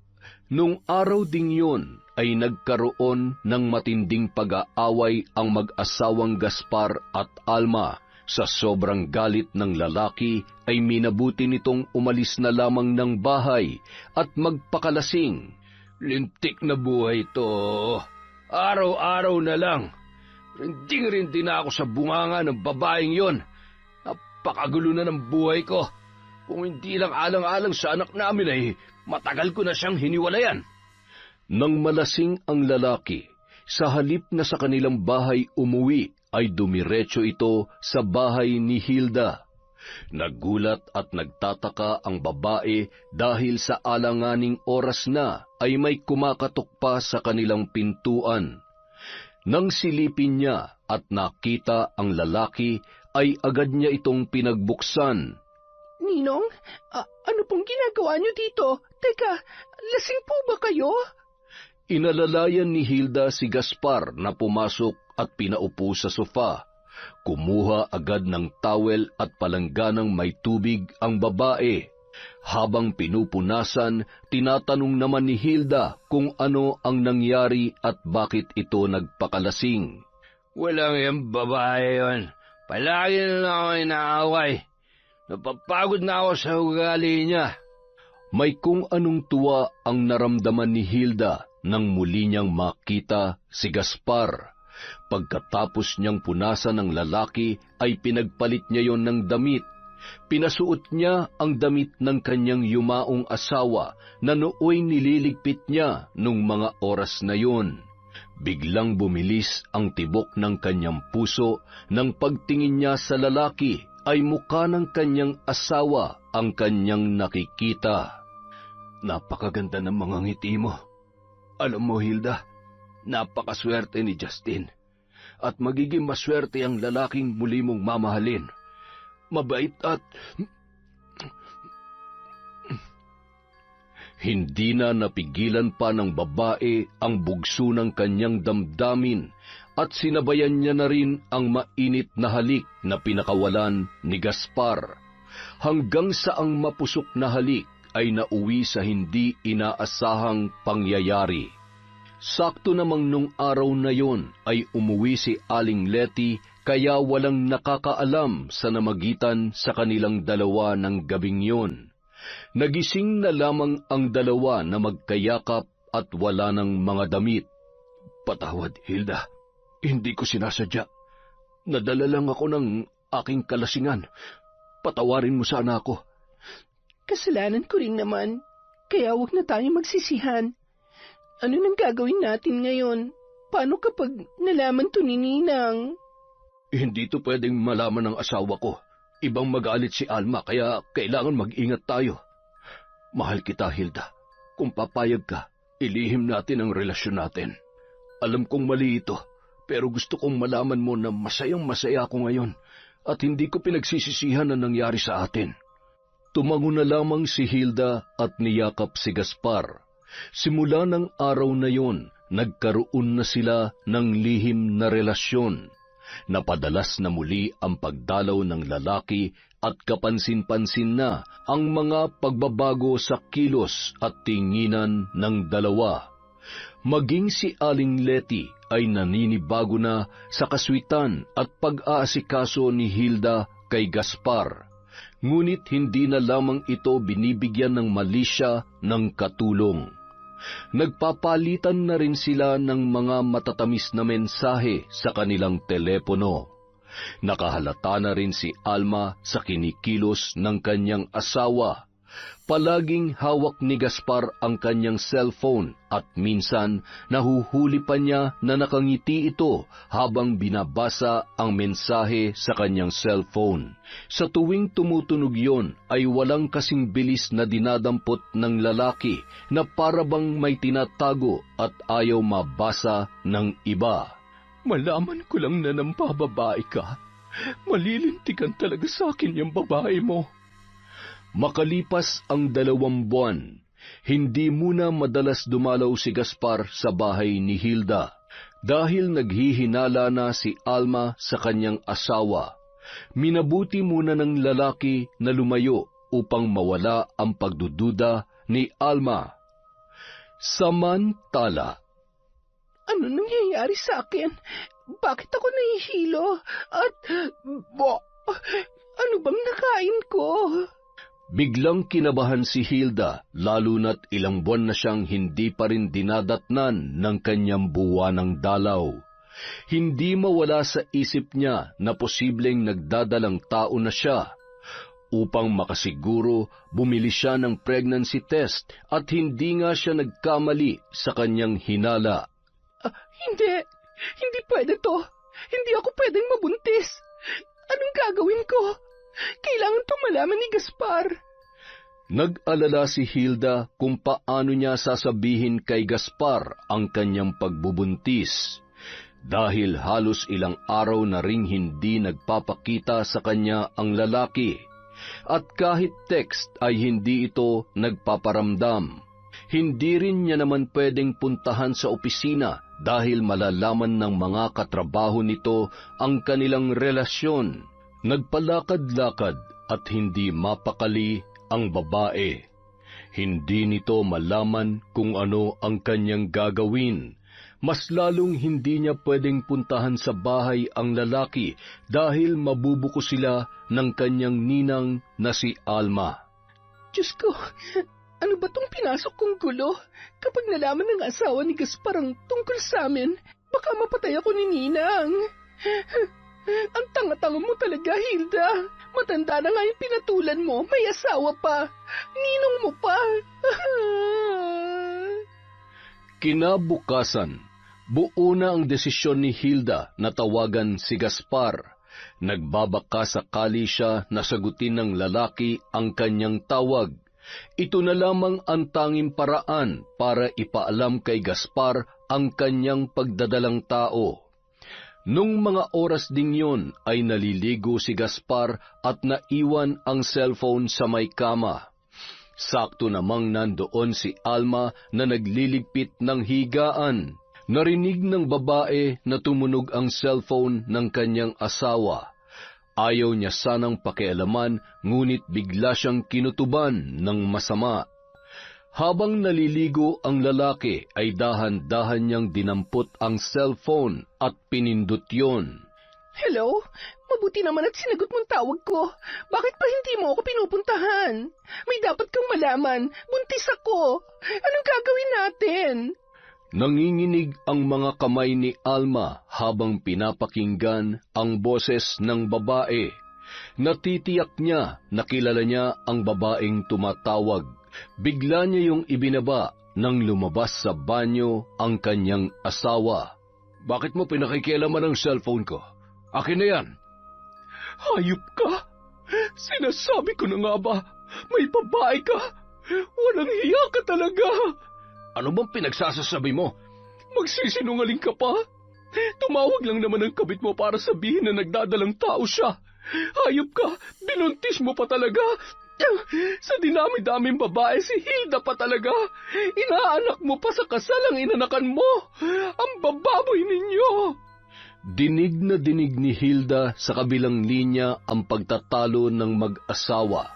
nung araw ding yun ay nagkaroon ng matinding pag-aaway ang mag-asawang Gaspar at Alma. Sa sobrang galit ng lalaki ay minabuti nitong umalis na lamang ng bahay at magpakalasing. Lintik na buhay to. Araw-araw na lang. Rinding-rindi na ako sa bunganga ng babaeng yon. Napakagulo na ng buhay ko. Kung hindi lang alang-alang sa anak namin ay matagal ko na siyang hiniwalayan. Nang malasing ang lalaki, sa halip na sa kanilang bahay umuwi, ay dumiretso ito sa bahay ni Hilda. Nagulat at nagtataka ang babae dahil sa alanganing oras na ay may kumakatok pa sa kanilang pintuan. Nang silipin niya at nakita ang lalaki, ay agad niya itong pinagbuksan. Ninong, ano pong ginagawa niyo dito? Teka, lasing po ba kayo? Inalalayan ni Hilda si Gaspar na pumasok at pinaupo sa sofa. Kumuha agad ng towel at palangganang may tubig ang babae. Habang pinupunasan, tinatanong naman ni Hilda kung ano ang nangyari at bakit ito nagpakalasing. Walang yung babae yon. Palagi na lang ako inaaway. Napapagod na ako sa ugali niya. May kung anong tuwa ang naramdaman ni Hilda nang muli niyang makita si Gaspar. Pagkatapos niyang punasan ng lalaki ay pinagpalit niya yon ng damit. Pinasuot niya ang damit ng kanyang yumaong asawa na nooy nililigpit niya nung mga oras na yon. Biglang bumilis ang tibok ng kanyang puso nang pagtingin niya sa lalaki ay mukha ng kanyang asawa ang kanyang nakikita. Napakaganda ng mga ngiti mo. Alam mo, Hilda, napakaswerte ni Justin. At magiging maswerte ang lalaking muli mong mamahalin. Mabait at... Hindi na napigilan pa ng babae ang bugso ng kanyang damdamin at sinabayan niya na rin ang mainit na halik na pinakawalan ni Gaspar. Hanggang sa ang mapusok na halik ay nauwi sa hindi inaasahang pangyayari. Sakto namang nung araw na yon ay umuwi si Aling Letty kaya walang nakakaalam sa namagitan sa kanilang dalawa ng gabing yon. Nagising na lamang ang dalawa na magkayakap at wala ng mga damit. Patawad, Hilda. Hindi ko sinasadya. Nadala lang ako ng aking kalasingan. Patawarin mo sana ako. Kasalanan ko rin naman, kaya huwag na tayo magsisihan. Ano nang gagawin natin ngayon? Paano kapag nalaman to ni Ninang? Hindi to pwedeng malaman ng asawa ko. Ibang magalit si Alma, kaya kailangan mag-ingat tayo. Mahal kita, Hilda. Kung papayag ka, ilihim natin ang relasyon natin. Alam kong mali ito, pero gusto kong malaman mo na masayang-masaya ako ngayon at hindi ko pinagsisisihan ang nangyari sa atin. Tumango na lamang si Hilda at niyakap si Gaspar. Simula ng araw na yon, nagkaroon na sila ng lihim na relasyon. Napadalas na muli ang pagdalaw ng lalaki at kapansin-pansin na ang mga pagbabago sa kilos at tinginan ng dalawa. Maging si Aling Letty ay naninibago na sa kaswitan at pag-aasikaso ni Hilda kay Gaspar. Ngunit hindi na lamang ito binibigyan ng mali siya ng katulong. Nagpapalitan na rin sila ng mga matatamis na mensahe sa kanilang telepono. Nakahalata na rin si Alma sa kinikilos ng kanyang asawa. Palaging hawak ni Gaspar ang kanyang cellphone at minsan nahuhuli pa niya na nakangiti ito habang binabasa ang mensahe sa kanyang cellphone. Sa tuwing tumutunog yon ay walang kasing bilis na dinadampot ng lalaki na parabang may tinatago at ayaw mabasa ng iba. Malaman ko lang na nampababae ka. Malilintikan talaga sa akin yung babae mo. Makalipas ang 2 buwan, hindi muna madalas dumalaw si Gaspar sa bahay ni Hilda dahil naghihinala na si Alma sa kanyang asawa. Minabuti muna ng lalaki na lumayo upang mawala ang pagdududa ni Alma. Samantala, Ano nangyayari sa akin? Bakit ako nahihilo? At, ano bang nakain ko? biglang kinabahan si Hilda lalo na't ilang buwan na siyang hindi pa rin dinadatnan ng kanyang buwanang dalaw. Hindi mawala sa isip niya na posibleng nagdadalang tao na siya. Upang makasiguro, bumili siya ng pregnancy test at hindi nga siya nagkamali sa kanyang hinala. Hindi pwede to. Hindi ako pwedeng mabuntis. Anong gagawin ko? Kailangan itong malaman ni Gaspar. Nag-alala si Hilda kung paano niya sasabihin kay Gaspar ang kanyang pagbubuntis. Dahil halos ilang araw na ring hindi nagpapakita sa kanya ang lalaki. At kahit text ay hindi ito nagpaparamdam. Hindi rin niya naman pwedeng puntahan sa opisina dahil malalaman ng mga katrabaho nito ang kanilang relasyon. Nagpalakad-lakad at hindi mapakali ang babae. Hindi nito malaman kung ano ang kanyang gagawin. Mas lalong hindi niya pwedeng puntahan sa bahay ang lalaki dahil mabubuko sila ng kanyang ninang na si Alma. Diyos ko, ano ba tong pinasok kong gulo? Kapag nalaman ng asawa ni Gaspar ang tungkol sa amin, baka mapatay ako ni Ninang. Ang tanga-tanga mo talaga, Hilda. Matanda na nga yung pinatulan mo, may asawa pa. Ninong mo pa. Kinabukasan, buo na ang desisyon ni Hilda na tawagan si Gaspar. Nagbabaka sakali siya na sagutin ng lalaki ang kanyang tawag. Ito na lamang ang tanging paraan para ipaalam kay Gaspar ang kanyang pagdadalang tao. Nung mga oras ding yon ay naliligo si Gaspar at naiwan ang cellphone sa may kama. Sakto namang nandoon si Alma na nagliligpit ng higaan. Narinig ng babae na tumunog ang cellphone ng kanyang asawa. Ayaw niya sanang pakialaman, ngunit bigla siyang kinutuban ng masama. Habang naliligo ang lalaki ay dahan-dahan niyang dinampot ang cellphone at pinindot yon. Hello? Mabuti naman at sinagot mong tawag ko. Bakit pa hindi mo ako pinupuntahan? May dapat kang malaman. Buntis ako. Anong gagawin natin? Nanginginig ang mga kamay ni Alma habang pinapakinggan ang boses ng babae. Natitiyak niya na kilala niya ang babaeng tumatawag. Bigla niya yung ibinaba nang lumabas sa banyo ang kanyang asawa. Bakit mo pinakikialaman ang cellphone ko? Akin na yan. Hayop ka! Sinasabi ko na nga ba, may babae ka! Walang hiya ka talaga! Ano bang pinagsasasabi mo? Magsisinungaling ka pa? Tumawag lang naman ang kabit mo para sabihin na nagdadalang tao siya. Hayop ka! Binuntis mo pa talaga! Sa dinami-daming babae, si Hilda pa talaga. Inaanak mo pa sa kasal ang inanakan mo. Ang bababoy ninyo. Dinig na dinig ni Hilda sa kabilang linya ang pagtatalo ng mag-asawa.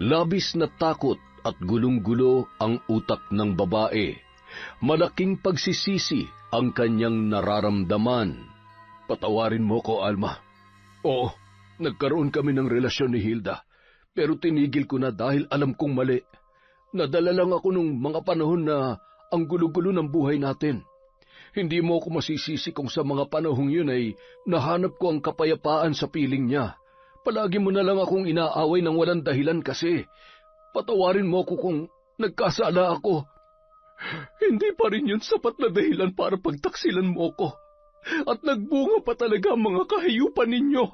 Labis na takot at gulong-gulo ang utak ng babae. Malaking pagsisisi ang kanyang nararamdaman. Patawarin mo ko, Alma. Oo, nagkaroon kami ng relasyon ni Hilda. pero tinigil ko na dahil alam kong mali. Nadala lang ako nung mga panahon na ang gulo-gulo ng buhay natin. Hindi mo ako masisisi kung sa mga panahong yun ay nahanap ko ang kapayapaan sa piling niya. Palagi mo na lang akong inaaway ng walang dahilan kasi. Patawarin mo ako kung nagkasala ako. Hindi pa rin yun sapat na dahilan para pagtaksilan mo ko. At nagbunga pa talaga ang mga kahayupan ninyo.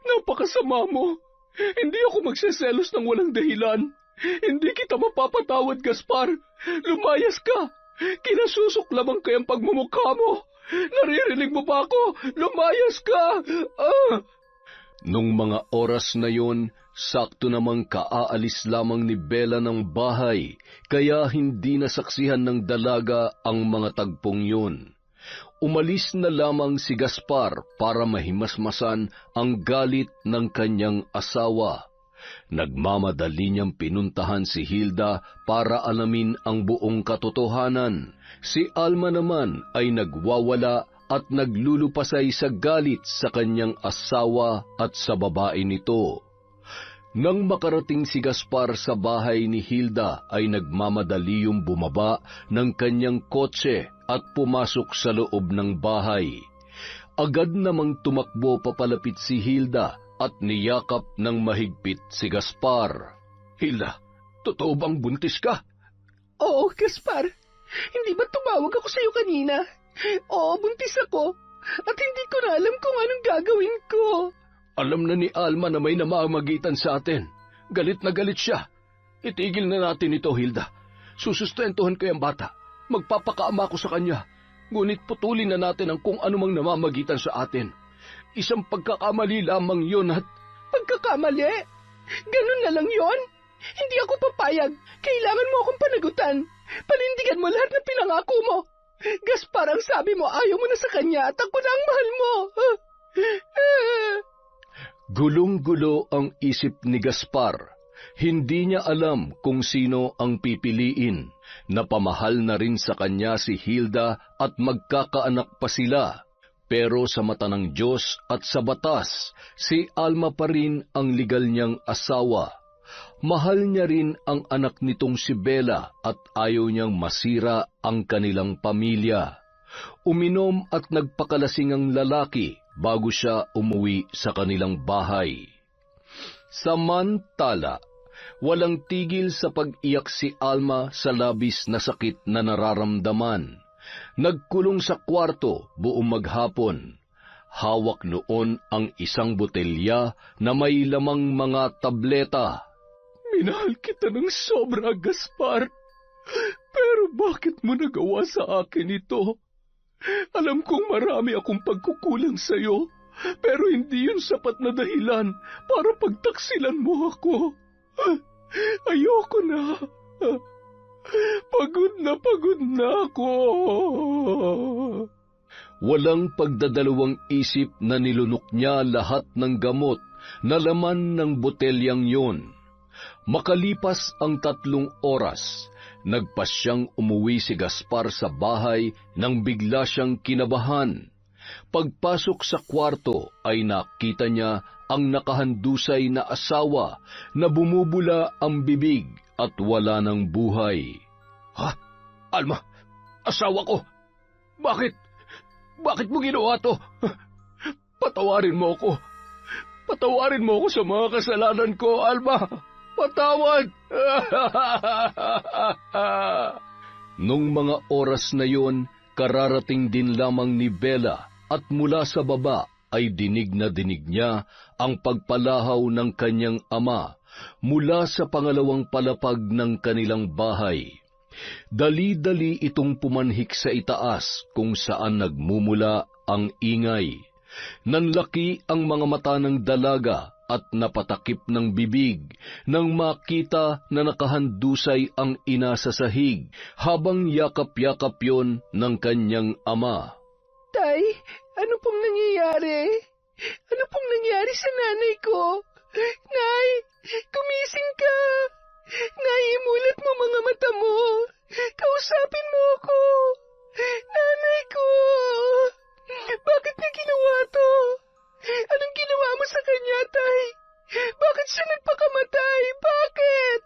Napakasama mo. Hindi ako magseselos ng walang dahilan. Hindi kita mapapatawad, Gaspar. Lumayas ka. Kinasusok lamang kayang pagmumukha mo. Naririnig mo ba ako? Lumayas ka! Nung mga oras na yon, sakto namang kaaalis lamang ni Bella ng bahay, kaya hindi nasaksihan ng dalaga ang mga tagpong yun. Umalis na lamang si Gaspar para mahimasmasan ang galit ng kanyang asawa. Nagmamadali niyang pinuntahan si Hilda para alamin ang buong katotohanan. Si Alma naman ay nagwawala at naglulupasay sa galit sa kanyang asawa at sa babae nito. Nang makarating si Gaspar sa bahay ni Hilda ay nagmamadali yung bumaba ng kanyang kotse at pumasok sa loob ng bahay. Agad namang tumakbo papalapit si Hilda at niyakap ng mahigpit si Gaspar. Hilda, totoo bang buntis ka? Oo, Gaspar. Hindi ba tumawag ako sa iyo kanina? Oo, buntis ako. At hindi ko na alam kung anong gagawin ko. Alam na ni Alma na may namamagitan sa atin. Galit na galit siya. Itigil na natin ito, Hilda. Susustentuhan ko yung bata. Magpapakaama ko sa kanya. Ngunit putulin na natin ang kung anumang namamagitan sa atin. Isang pagkakamali lamang yun at... Pagkakamali? Ganun na lang yon? Hindi ako papayag. Kailangan mo akong panagutan. Panindigan mo lahat ng pinangako mo. Gaspar, ang sabi mo, ayaw mo na sa kanya at ako na ang mahal mo. Gulong-gulo ang isip ni Gaspar. Hindi niya alam kung sino ang pipiliin. Napamahal na rin sa kanya si Hilda at magkakaanak pa sila. Pero sa mata ng Diyos at sa batas, si Alma pa rin ang legal niyang asawa. Mahal niya rin ang anak nitong si Bella at ayaw niyang masira ang kanilang pamilya. Uminom at nagpakalasing ang lalaki bago siya umuwi sa kanilang bahay. Samantala, walang tigil sa pag-iyak si Alma sa labis na sakit na nararamdaman. Nagkulong sa kwarto buong maghapon. Hawak noon ang isang botelya na may lamang mga tableta. Minahal kita ng sobra, Gaspar. Pero bakit mo nagawa sa akin ito? Alam kong marami akong pagkukulang sa'yo, pero hindi yun sapat na dahilan para pagtaksilan mo ako. Ayoko na. Pagod na ako. Walang pagdadalawang isip na nilunok niya lahat ng gamot na laman ng botelyang yun. Makalipas ang 3 oras, nagpasyang umuwi si Gaspar sa bahay nang bigla siyang kinabahan. Pagpasok sa kwarto ay nakita niya ang nakahandusay na asawa na bumubula ang bibig at wala ng buhay. Ha? Alma, asawa ko. Bakit mo ginawa to? Patawarin mo ako. Patawarin mo ako sa mga kasalanan ko, Alma. Patawad! Nung mga oras na yon, kararating din lamang ni Bella at mula sa baba ay dinig na dinig niya ang pagpalahaw ng kanyang ama mula sa pangalawang palapag ng kanilang bahay. Dali-dali itong pumanhik sa itaas kung saan nagmumula ang ingay. Nanlaki ang mga mata ng dalaga at napatakip ng bibig nang makita na nakahandusay ang ina sa sahig habang yakap-yakap yon ng kanyang ama. Tay, ano pong nangyayari? Ano pong nangyari sa nanay ko? Nay, gumising ka! Nay, imulat mo mga mata mo! Kausapin mo ako! Nanay ko! Bakit niya ginawa to? Anong ginawa mo sa kanya, Tay? Bakit siya nagpakamatay? Bakit?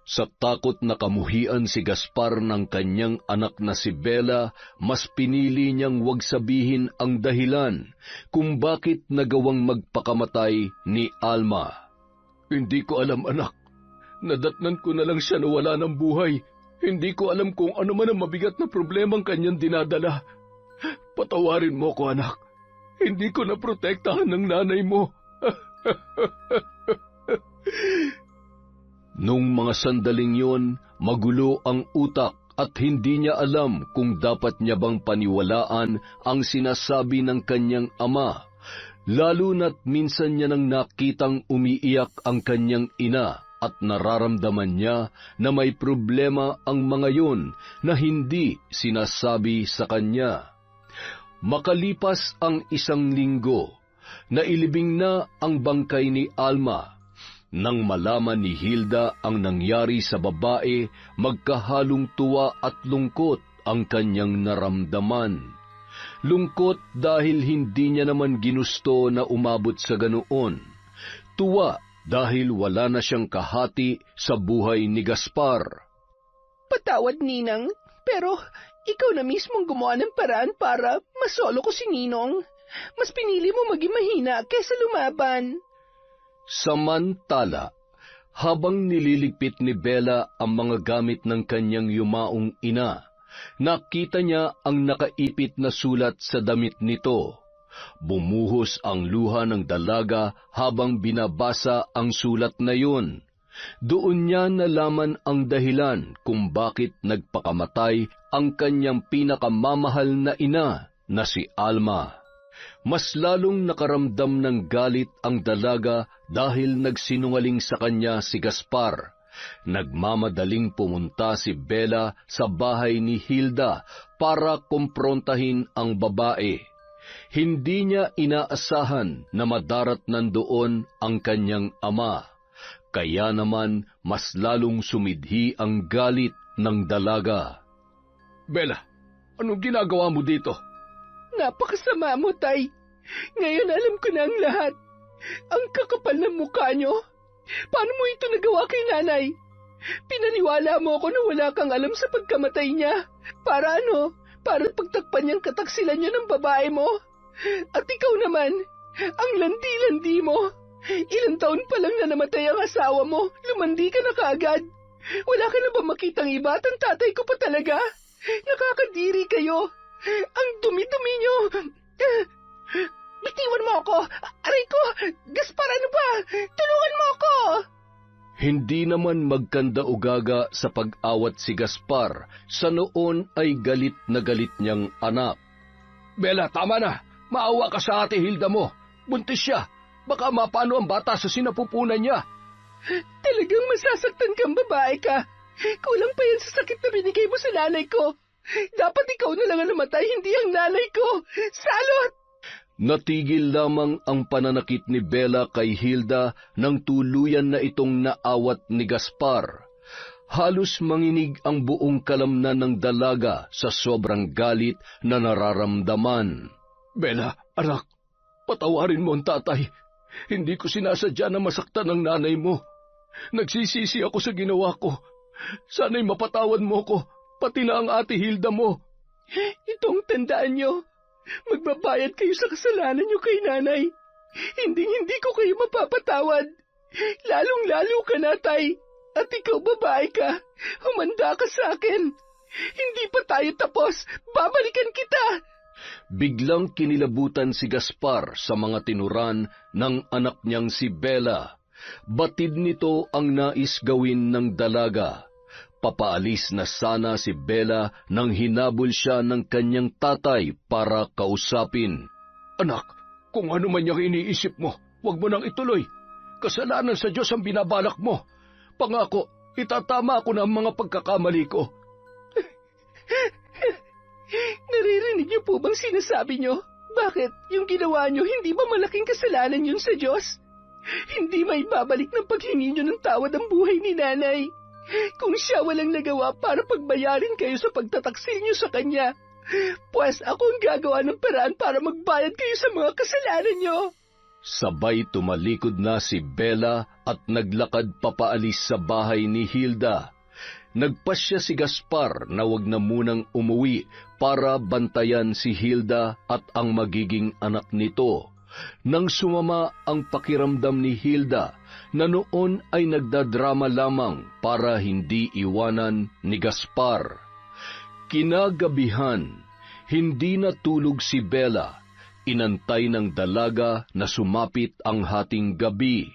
Sa takot na kamuhian si Gaspar ng kanyang anak na si Bella, mas pinili niyang wag sabihin ang dahilan kung bakit nagawang magpakamatay ni Alma. Hindi ko alam, anak. Nadatnan ko na lang siya na wala ng buhay. Hindi ko alam kung ano man ang mabigat na problemang kanyang dinadala. Patawarin mo ko, anak. Hindi ko naprotektahan ng nanay mo. Nung mga sandaling yon, magulo ang utak at hindi niya alam kung dapat niya bang paniwalaan ang sinasabi ng kanyang ama, lalo na't minsan niya nang nakitang umiiyak ang kanyang ina at nararamdaman niya na may problema ang mga yon na hindi sinasabi sa kanya. Makalipas ang 1 linggo, nailibing na ang bangkay ni Alma. Nang malaman ni Hilda ang nangyari sa babae, magkahalong tuwa at lungkot ang kanyang naramdaman. Lungkot dahil hindi niya naman ginusto na umabot sa ganoon. Tuwa dahil wala na siyang kahati sa buhay ni Gaspar. Patawad, Ninang, pero ikaw na mismong gumawa ng paraan para masolo ko si Ninong. Mas pinili mo maging mahina kaysa lumaban. Samantala, habang nililigpit ni Bella ang mga gamit ng kanyang yumaong ina, nakita niya ang nakaipit na sulat sa damit nito. Bumuhos ang luha ng dalaga habang binabasa ang sulat na yun. Doon niya nalaman ang dahilan kung bakit nagpakamatay ang kanyang pinakamamahal na ina na si Alma. Mas lalong nakaramdam ng galit ang dalaga dahil nagsinungaling sa kanya si Gaspar. Nagmamadaling pumunta si Bella sa bahay ni Hilda para kumprontahin ang babae. Hindi niya inaasahan na madarat nandoon ang kanyang ama. Kaya naman mas lalong sumidhi ang galit ng dalaga. Bella, anong ginagawa mo dito? Napakasama mo, Tay. Ngayon alam ko na ang lahat. Ang kakapal ng mukha nyo. Paano mo ito nagawa kay nanay? Pinaniwala mo ako na wala kang alam sa pagkamatay niya. Para ano? Para pagtakpan niyang kataksilan niyo ng babae mo. At ikaw naman, ang landi-landi mo. Ilang taon pa lang na namatay ang asawa mo, lumandi ka na kaagad. Wala ka na ba makitang iba at ang tatay ko pa talaga? Nakakadiri kayo. Ang dumi-dumi niyo. Bitiwan mo ako. Aray ko, Gaspar, ano ba? Tulungan mo ako. Hindi naman magkanda-ugaga sa pag-awat si Gaspar. Sa noon ay galit na galit niyang anak. Bella, tama na. Maawa ka sa ate Hilda mo. Buntis siya. Baka mapano ang bata sa sinapupunan niya. Talagang masasaktan kang babae ka. Kulang pa yan sa sakit na binigay mo sa nanay ko. Dapat ikaw na lang ang namatay, hindi ang nanay ko. Salot! Natigil lamang ang pananakit ni Bella kay Hilda nang tuluyan na itong naawat ni Gaspar. Halos manginig ang buong kalamnan ng dalaga sa sobrang galit na nararamdaman. Bella, anak, patawarin mo ang tatay. Hindi ko sinasadya na masaktan ang nanay mo. Nagsisisi ako sa ginawa ko. Sana'y mapatawad mo ko, pati na ang ate Hilda mo. Itong tandaan nyo. Magbabayad kayo sa kasalanan nyo kay nanay. Hindi ko kayo mapapatawad. Lalong-lalo ka na, Tay. At ikaw babae ka. Humanda ka sa akin. Hindi pa tayo tapos. Babalikan kita. Biglang kinilabutan si Gaspar sa mga tinuran ng anak niyang si Bella. Batid nito ang nais gawin ng dalaga. Papaalis na sana si Bella nang hinabol siya ng kanyang tatay para kausapin. Anak, kung ano man yung iniisip mo, huwag mo nang ituloy. Kasalanan sa Diyos ang binabalak mo. Pangako, itatama ko na ang mga pagkakamali ko. Naririnig niyo po bang sinasabi niyo? Bakit yung ginawa niyo hindi ba malaking kasalanan yun sa Diyos? Hindi may babalik ng paghingi niyo ng tawad ang buhay ni nanay. Kung siya walang nagawa para pagbayarin kayo sa pagtataksil niyo sa kanya, pues ako ang gagawa ng paraan para magbayad kayo sa mga kasalanan niyo. Sabay tumalikod na si Bella at naglakad papaalis sa bahay ni Hilda. Nagpasya si Gaspar na wag na munang umuwi para bantayan si Hilda at ang magiging anak nito. Nang sumama ang pakiramdam ni Hilda na noon ay nagdadrama lamang para hindi iwanan ni Gaspar. Kinagabihan, hindi natulog si Bella. Inantay ng dalaga na sumapit ang hating gabi.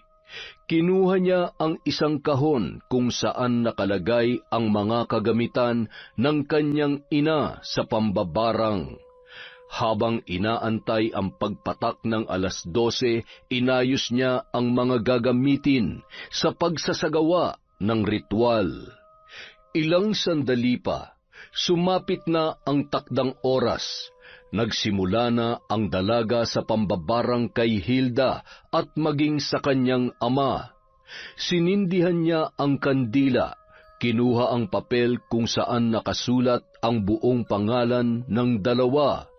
Kinuha niya ang isang kahon kung saan nakalagay ang mga kagamitan ng kanyang ina sa pambabarang. Habang inaantay ang pagpatak ng 12:00, inayos niya ang mga gagamitin sa pagsasagawa ng ritual. Ilang sandali pa, sumapit na ang takdang oras. Nagsimula na ang dalaga sa pambabarang kay Hilda at maging sa kanyang ama. Sinindihan niya ang kandila, kinuha ang papel kung saan nakasulat ang buong pangalan ng dalawa.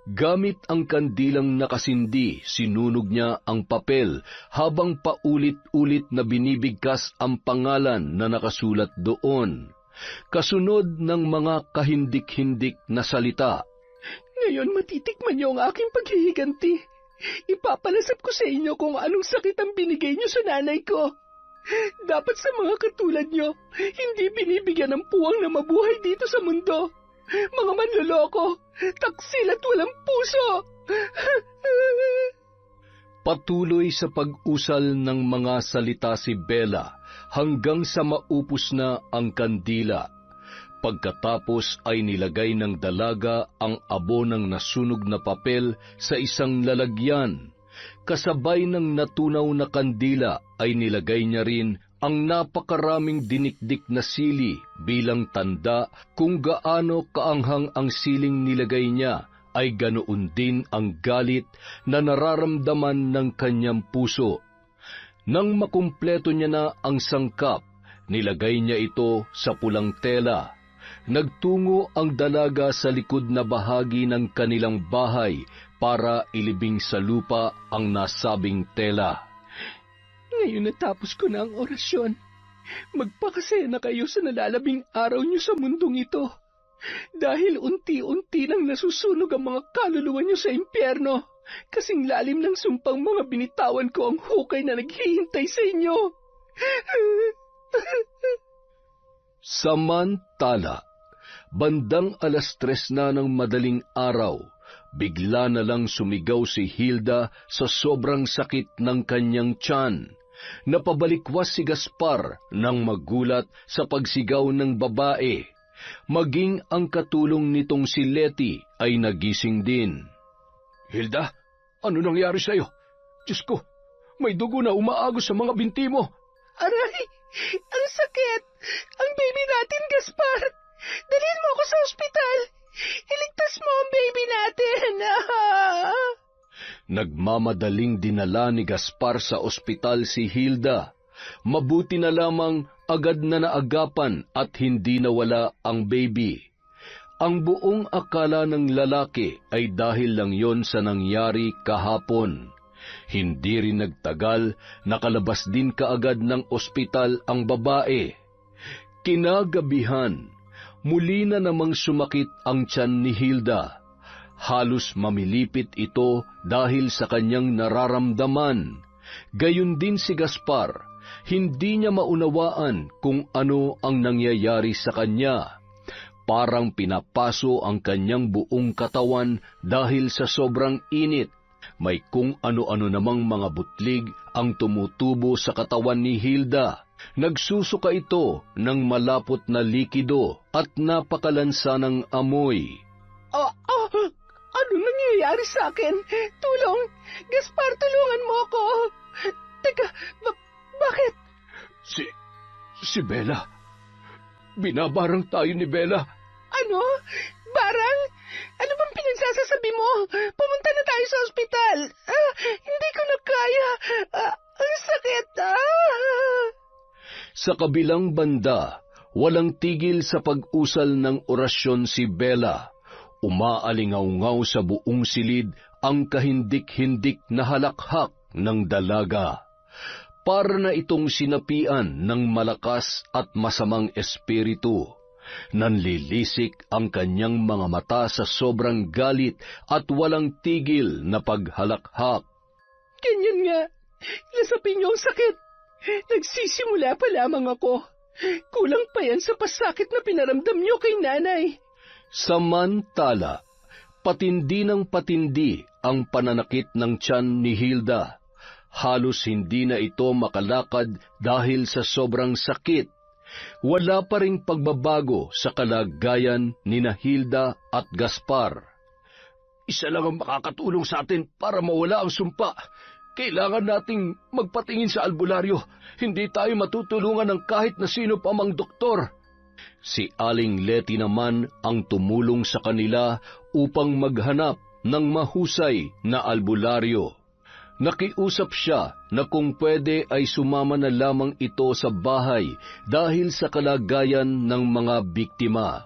Gamit ang kandilang nakasindi, sinunog niya ang papel habang paulit-ulit na binibigkas ang pangalan na nakasulat doon. Kasunod ng mga kahindik-hindik na salita. Ngayon matitikman niyo ang aking paghihiganti. Ipapalasap ko sa inyo kung anong sakit ang binigay niyo sa nanay ko. Dapat sa mga katulad niyo, hindi binibigyan ng puwang na mabuhay dito sa mundo. Mga manloloko, taksil at walang puso. Patuloy sa pag-usal ng mga salita si Bella hanggang sa maupos na ang kandila. Pagkatapos ay nilagay ng dalaga ang abo ng nasunog na papel sa isang lalagyan. Kasabay ng natunaw na kandila ay nilagay niya rin ang napakaraming dinikdik na sili bilang tanda kung gaano kaanghang ang siling nilagay niya, ay ganoon din ang galit na nararamdaman ng kanyang puso. Nang makumpleto niya na ang sangkap, nilagay niya ito sa pulang tela. Nagtungo ang dalaga sa likod na bahagi ng kanilang bahay para ilibing sa lupa ang nasabing tela. Ngayon natapos ko na ang orasyon. Magpakasaya na kayo sa nalalabing araw niyo sa mundong ito. Dahil unti-unti nang nasusunog ang mga kaluluwa niyo sa impyerno, kasing lalim ng sumpang mga binitawan ko ang hukay na naghihintay sa inyo. Samantala, bandang 3:00 na ng madaling araw, bigla na lang sumigaw si Hilda sa sobrang sakit ng kanyang tiyan. Napabalikwas si Gaspar nang magulat sa pagsigaw ng babae. Maging ang katulong nitong si Letty ay nagising din. Hilda, ano nangyari sa'yo? Diyos ko, may dugo na umaagos sa mga binti mo. Aray, ang sakit! Ang baby natin, Gaspar! Dalhin mo ako sa ospital! Iligtas mo ang baby natin! Nagmamadaling dinala ni Gaspar sa ospital si Hilda. Mabuti na lamang agad na naagapan at hindi nawala ang baby. Ang buong akala ng lalaki ay dahil lang yon sa nangyari kahapon. Hindi rin nagtagal, nakalabas din kaagad ng ospital ang babae. Kinagabihan, muli na namang sumakit ang tiyan ni Hilda. Halos mamilipit ito dahil sa kanyang nararamdaman. Gayon din si Gaspar, hindi niya maunawaan kung ano ang nangyayari sa kanya. Parang pinapaso ang kanyang buong katawan dahil sa sobrang init. May kung ano-ano namang mga butlig ang tumutubo sa katawan ni Hilda. Nagsusuka ito ng malapot na likido at napakalansa ng amoy. Ano nangyayari sa akin? Tulong! Gaspar, tulungan mo ako! Teka, bakit? Si Bella. Binabarang tayo ni Bella. Ano? Barang? Ano bang pinagsasasabi mo? Pumunta na tayo sa ospital. Hindi ko na kaya. Ang sakit. Sa kabilang banda, walang tigil sa pag-usal ng orasyon si Bella. Umaalingaw-ngaw sa buong silid ang kahindik-hindik na halakhak ng dalaga. Para na itong sinapian ng malakas at masamang espiritu. Nanlilisik ang kanyang mga mata sa sobrang galit at walang tigil na paghalakhak. Ganyan nga. Lasapin niyo ang sakit. Nagsisimula pa lamang ako. Kulang pa yan sa pasakit na pinaramdam niyo kay nanay. Samantala, patindi ng patindi ang pananakit ng tiyan ni Hilda. Halos hindi na ito makalakad dahil sa sobrang sakit. Wala pa ring pagbabago sa kalagayan ni Hilda at Gaspar. Isa lang ang makakatulong sa atin para mawala ang sumpa. Kailangan nating magpatingin sa albularyo. Hindi tayo matutulungan ng kahit na sino pa mang doktor. Si Aling Letty naman ang tumulong sa kanila upang maghanap ng mahusay na albularyo. Nakiusap siya na kung pwede ay sumama na lamang ito sa bahay dahil sa kalagayan ng mga biktima.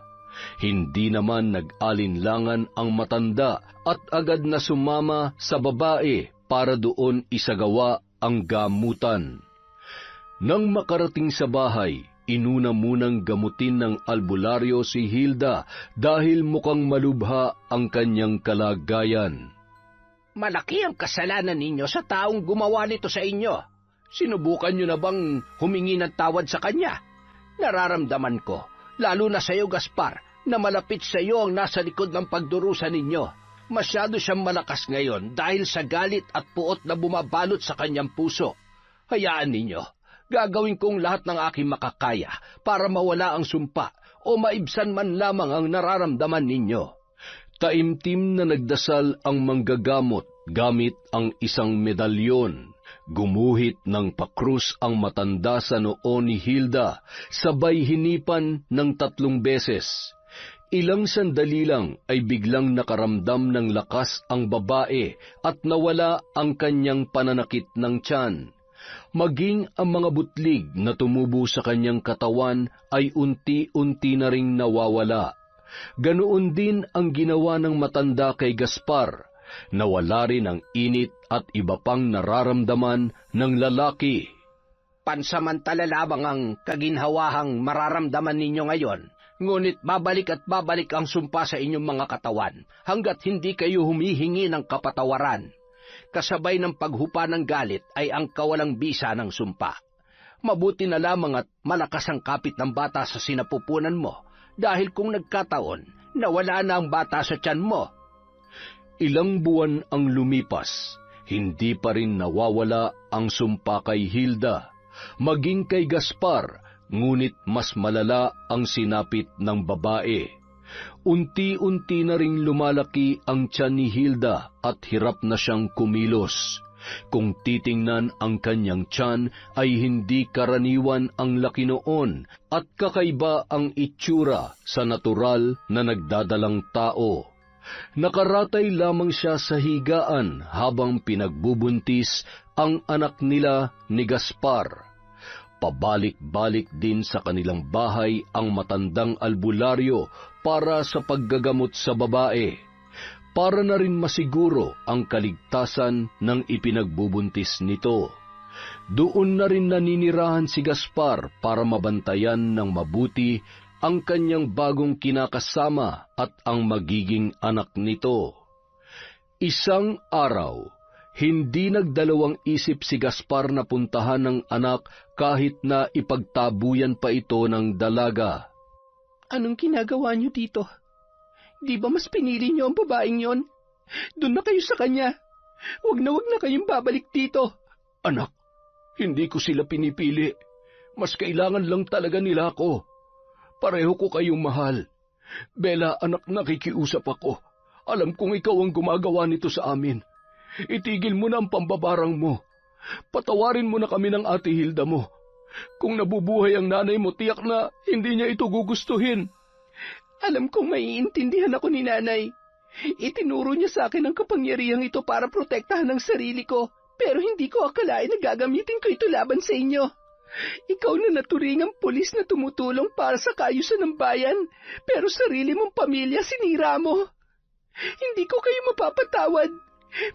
Hindi naman nag-alinlangan ang matanda at agad na sumama sa babae para doon isagawa ang gamutan. Nang makarating sa bahay, inuna munang gamutin ng albularyo si Hilda dahil mukhang malubha ang kanyang kalagayan. Malaki ang kasalanan ninyo sa taong gumawa nito sa inyo. Sinubukan nyo na bang humingi ng tawad sa kanya? Nararamdaman ko, lalo na sa iyo, Gaspar, na malapit sa iyo ang nasa likod ng pagdurusa ninyo. Masyado siyang malakas ngayon dahil sa galit at puot na bumabalot sa kanyang puso. Hayaan ninyo, gagawin kong lahat ng aking makakaya para mawala ang sumpa o maibsan man lamang ang nararamdaman ninyo. Taimtim na nagdasal ang manggagamot gamit ang isang medalyon. Gumuhit ng pakrus ang matanda sa noo ni Hilda, sabay hinipan ng 3 beses. Ilang sandali lang ay biglang nakaramdam ng lakas ang babae at nawala ang kanyang pananakit ng tiyan. Maging ang mga butlig na tumubo sa kanyang katawan ay unti-unti na ring nawawala. Ganoon din ang ginawa ng matanda kay Gaspar. Nawala rin ang init at iba pang nararamdaman ng lalaki. Pansamantala lamang ang kaginhawahang mararamdaman ninyo ngayon, ngunit babalik at babalik ang sumpa sa inyong mga katawan hanggat hindi kayo humihingi ng kapatawaran. Kasabay ng paghupa ng galit ay ang kawalang bisa ng sumpa. Mabuti na lamang at malakas ang kapit ng bata sa sinapupunan mo, dahil kung nagkataon, nawala na ang bata sa tiyan mo. Ilang buwan ang lumipas, hindi pa rin nawawala ang sumpa kay Hilda, maging kay Gaspar, ngunit mas malala ang sinapit ng babae. Unti-unti na ring lumalaki ang tiyan ni Hilda at hirap na siyang kumilos. Kung titingnan ang kanyang tiyan ay hindi karaniwan ang laki noon at kakaiba ang itsura sa natural na nagdadalang tao. Nakaratay lamang siya sa higaan habang pinagbubuntis ang anak nila ni Gaspar. Pabalik-balik din sa kanilang bahay ang matandang albularyo para sa paggagamot sa babae. Para na rin masiguro ang kaligtasan ng ipinagbubuntis nito. Doon na rin naninirahan si Gaspar para mabantayan ng mabuti ang kanyang bagong kinakasama at ang magiging anak nito. Isang araw, hindi nagdalawang isip si Gaspar na puntahan ng anak kahit na ipagtabuyan pa ito ng dalaga. Anong ginagawa niyo dito? Di ba mas pinili niyo ang babaeng yon? Doon na kayo sa kanya. Huwag na kayong babalik dito. Anak, hindi ko sila pinipili. Mas kailangan lang talaga nila ako. Pareho ko kayong mahal. Bella, anak, nakikiusap ako. Alam kong ikaw ang gumagawa nito sa amin. Itigil mo na ang pambabarang mo. Patawarin mo na kami ng ate Hilda mo. Kung nabubuhay ang nanay mo, tiyak na hindi niya ito gugustuhin. Alam kong maiintindihan ako ni nanay. Itinuro niya sa akin ang kapangyarihang ito para protektahan ang sarili ko, pero hindi ko akalain na gagamitin ko ito laban sa inyo. Ikaw na naturingang pulis na tumutulong para sa kaayusan ng bayan, pero sarili mong pamilya sinira mo. Hindi ko kayo mapapatawad.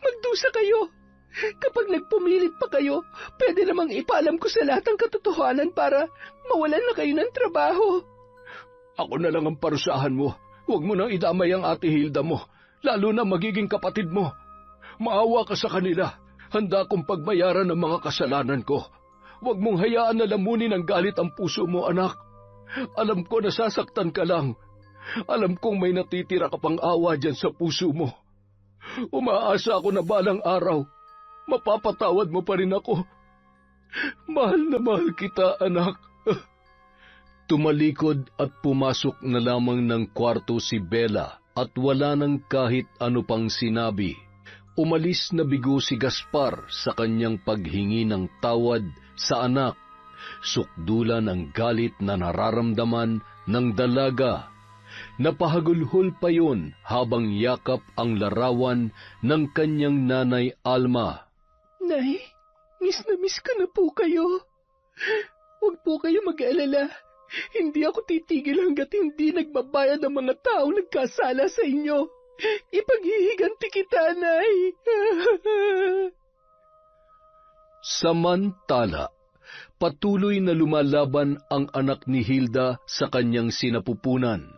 Magdusa kayo. Kapag nagpumilit pa kayo, pwede namang ipaalam ko sa lahat ang katotohanan para mawalan na kayo ng trabaho. Ako na lang ang parusahan mo. Huwag mo nang idamay ang ate Hilda mo, lalo na magiging kapatid mo. Maawa ka sa kanila. Handa kong pagbayaran ang mga kasalanan ko. Huwag mong hayaan na lamunin ng galit ang puso mo, anak. Alam ko nasasaktan ka lang. Alam kong may natitira ka pang awa dyan sa puso mo. Umaasa ako na balang araw, mapapatawad mo pa rin ako. Mahal na mahal kita, anak. Tumalikod at pumasok na lamang ng kwarto si Bella at wala nang kahit ano pang sinabi. Umalis na bigo si Gaspar sa kanyang paghingi ng tawad sa anak. Sukdulan ang galit na nararamdaman ng dalaga. Napahagulhol pa yon habang yakap ang larawan ng kanyang nanay Alma. Nay, miss na miss ko na po kayo. Huwag po kayo mag-alala. Hindi ako titigil hanggat hindi nagbabayad ang mga taong nagkasala sa inyo. Ipaghihiganti kita, Nay. Samantala, patuloy na lumalaban ang anak ni Hilda sa kanyang sinapupunan.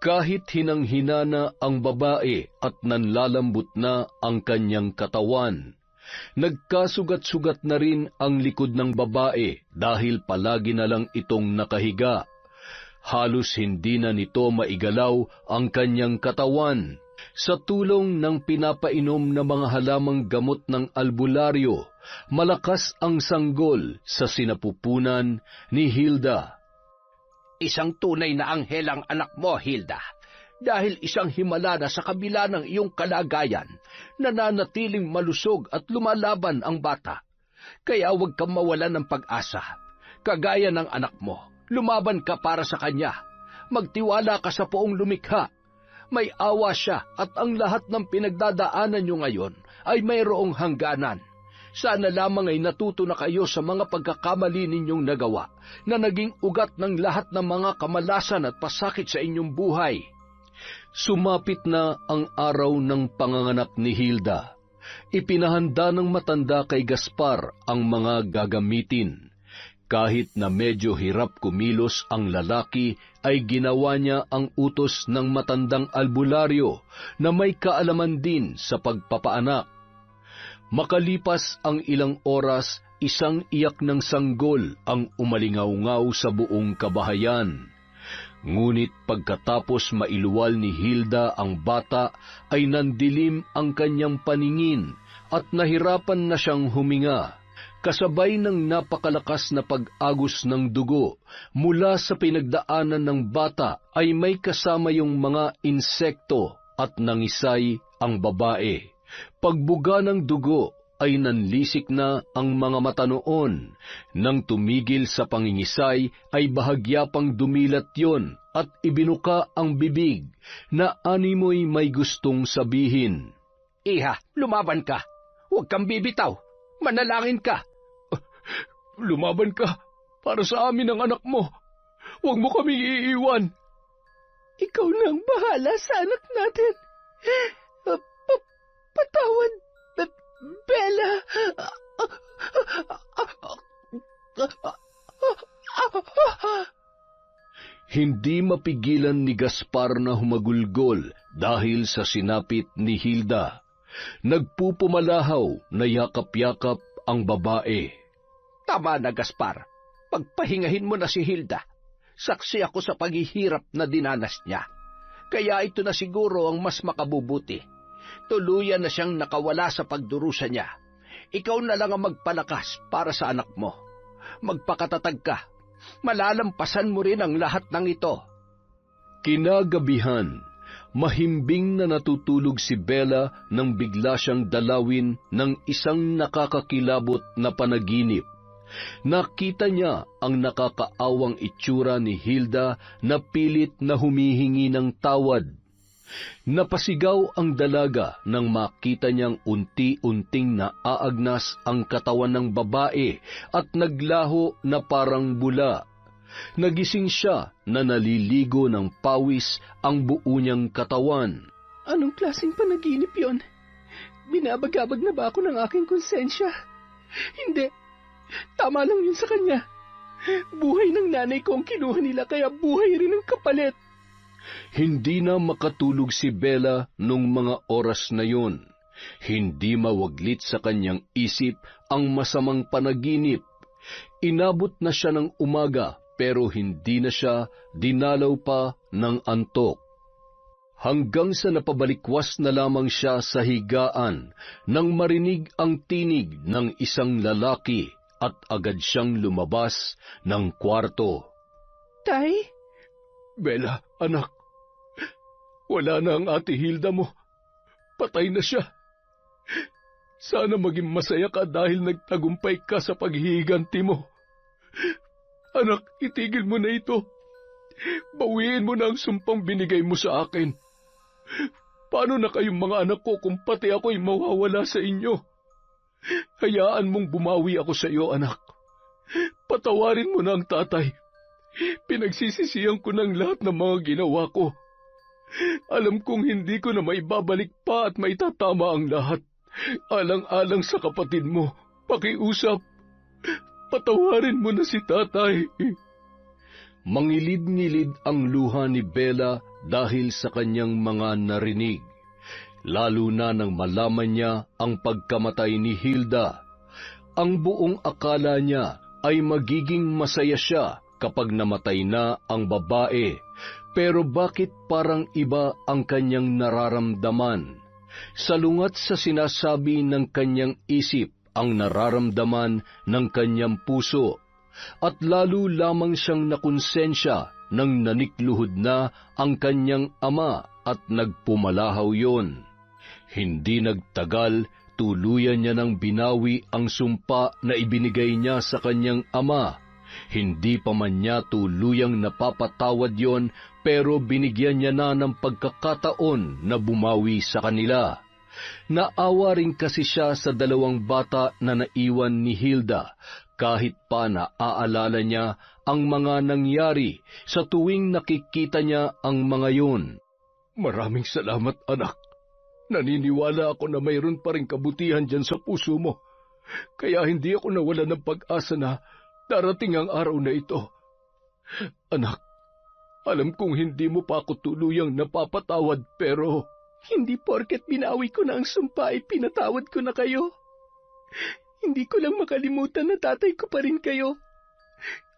Kahit hinang-hina ang babae at nanlalambot na ang kanyang katawan, nagkasugat-sugat na rin ang likod ng babae dahil palagi na lang itong nakahiga. Halos hindi na nito maigalaw ang kanyang katawan. Sa tulong ng pinapainom na mga halamang gamot ng albularyo, malakas ang sanggol sa sinapupunan ni Hilda. Isang tunay na anghel ang anak mo, Hilda. Dahil isang himala na sa kabila ng iyong kalagayan, nananatiling malusog at lumalaban ang bata. Kaya huwag kang mawalan ng pag-asa. Kagaya ng anak mo, lumaban ka para sa kanya. Magtiwala ka sa Poong lumikha. May awa siya at ang lahat ng pinagdadaanan niyo ngayon ay mayroong hangganan. Sana lamang ay natuto na kayo sa mga pagkakamali ninyong nagawa na naging ugat ng lahat ng mga kamalasan at pasakit sa inyong buhay. Sumapit na ang araw ng panganganak ni Hilda. Ipinahanda ng matanda kay Gaspar ang mga gagamitin. Kahit na medyo hirap kumilos ang lalaki, ay ginawa niya ang utos ng matandang albularyo na may kaalaman din sa pagpapaanak. Makalipas ang ilang oras, isang iyak ng sanggol ang umalingaw-ngaw sa buong kabahayan. Ngunit pagkatapos mailuwal ni Hilda ang bata, ay nandilim ang kanyang paningin at nahirapan na siyang huminga. Kasabay ng napakalakas na pag-agos ng dugo, mula sa pinagdaanan ng bata ay may kasama yung mga insekto at nangisay ang babae. Pagbuga ng dugo ay nanlisik na ang mga mata noon. Nang tumigil sa pangingisay ay bahagya pang dumilat yon at ibinuka ang bibig na animoy may gustong sabihin. Iha, lumaban ka. Huwag kang bibitaw. Manalangin ka. Lumaban ka para sa amin ang anak mo. Huwag mo kami iiwan. Ikaw na ang bahala sa anak natin. Patawad, Bella. Hindi mapigilan ni Gaspar na humagulgol dahil sa sinapit ni Hilda. Nagpupumalahaw na yakap-yakap ang babae. Tama na, Gaspar. Pagpahingahin mo na si Hilda. Saksi ako sa paghihirap na dinanas niya. Kaya ito na siguro ang mas makabubuti. Tuluyan na siyang nakawala sa pagdurusa niya. Ikaw na lang ang magpalakas para sa anak mo. Magpakatatag ka. Malalampasan mo rin ang lahat ng ito. Kinagabihan, mahimbing na natutulog si Bella nang bigla siyang dalawin ng isang nakakakilabot na panaginip. Nakita niya ang nakakaawang itsura ni Hilda na pilit na humihingi ng tawad. Napasigaw ang dalaga nang makita niyang unti-unting naaagnas ang katawan ng babae at naglaho na parang bula. Nagising siya na naliligo ng pawis ang buo niyang katawan. Anong klaseng panaginip yon? Binabagabag na ba ako ng aking konsensya? Hindi. Tama lang yun sa kanya. Buhay ng nanay ko ang kinuha nila, kaya buhay rin ang kapalit. Hindi na makatulog si Bella nung mga oras na yun. Hindi mawaglit sa kanyang isip ang masamang panaginip. Inabot na siya ng umaga pero hindi na siya dinalaw pa ng antok. Hanggang sa napabalikwas na lamang siya sa higaan nang marinig ang tinig ng isang lalaki at agad siyang lumabas ng kwarto. Tay? Bella, anak, wala na ang ate Hilda mo. Patay na siya. Sana maging masaya ka dahil nagtagumpay ka sa paghihiganti mo. Anak, itigil mo na ito. Bawiin mo na ang sumpang binigay mo sa akin. Paano na kayong mga anak ko kung pati ako'y mawawala sa inyo? Hayaan mong bumawi ako sa iyo, anak. Patawarin mo na ang tatay. Pinagsisisihan ko ng lahat ng mga ginawa ko. Alam kong hindi ko na maibabalik pa at maitatama ang lahat. Alang-alang sa kapatid mo, pakiusap. Patawarin mo na si tatay. Mangilid-ngilid ang luha ni Bella dahil sa kanyang mga narinig, lalo na nang malaman niya ang pagkamatay ni Hilda. Ang buong akala niya ay magiging masaya siya kapag namatay na ang babae, pero bakit parang iba ang kanyang nararamdaman? Salungat sa sinasabi ng kanyang isip ang nararamdaman ng kanyang puso. At lalo lamang siyang nakonsensya nang nanikluhod na ang kanyang ama at nagpumalahaw yon. Hindi nagtagal, tuluyan niya nang binawi ang sumpa na ibinigay niya sa kanyang ama. Hindi pa man niya tuluyang napapatawad yon, pero binigyan niya na ng pagkakataon na bumawi sa kanila. Naawa rin kasi siya sa dalawang bata na naiwan ni Hilda, kahit pa naaalala niya ang mga nangyari sa tuwing nakikita niya ang mga yun. Maraming salamat, anak. Naniniwala ako na mayroon pa rin kabutihan dyan sa puso mo. Kaya hindi ako nawala ng pag-asa na darating ang araw na ito. Anak, alam kong hindi mo pa ako tuluyang napapatawad, pero hindi porket binawi ko na ang sumpa ay pinatawad ko na kayo. Hindi ko lang makalimutan na tatay ko pa rin kayo.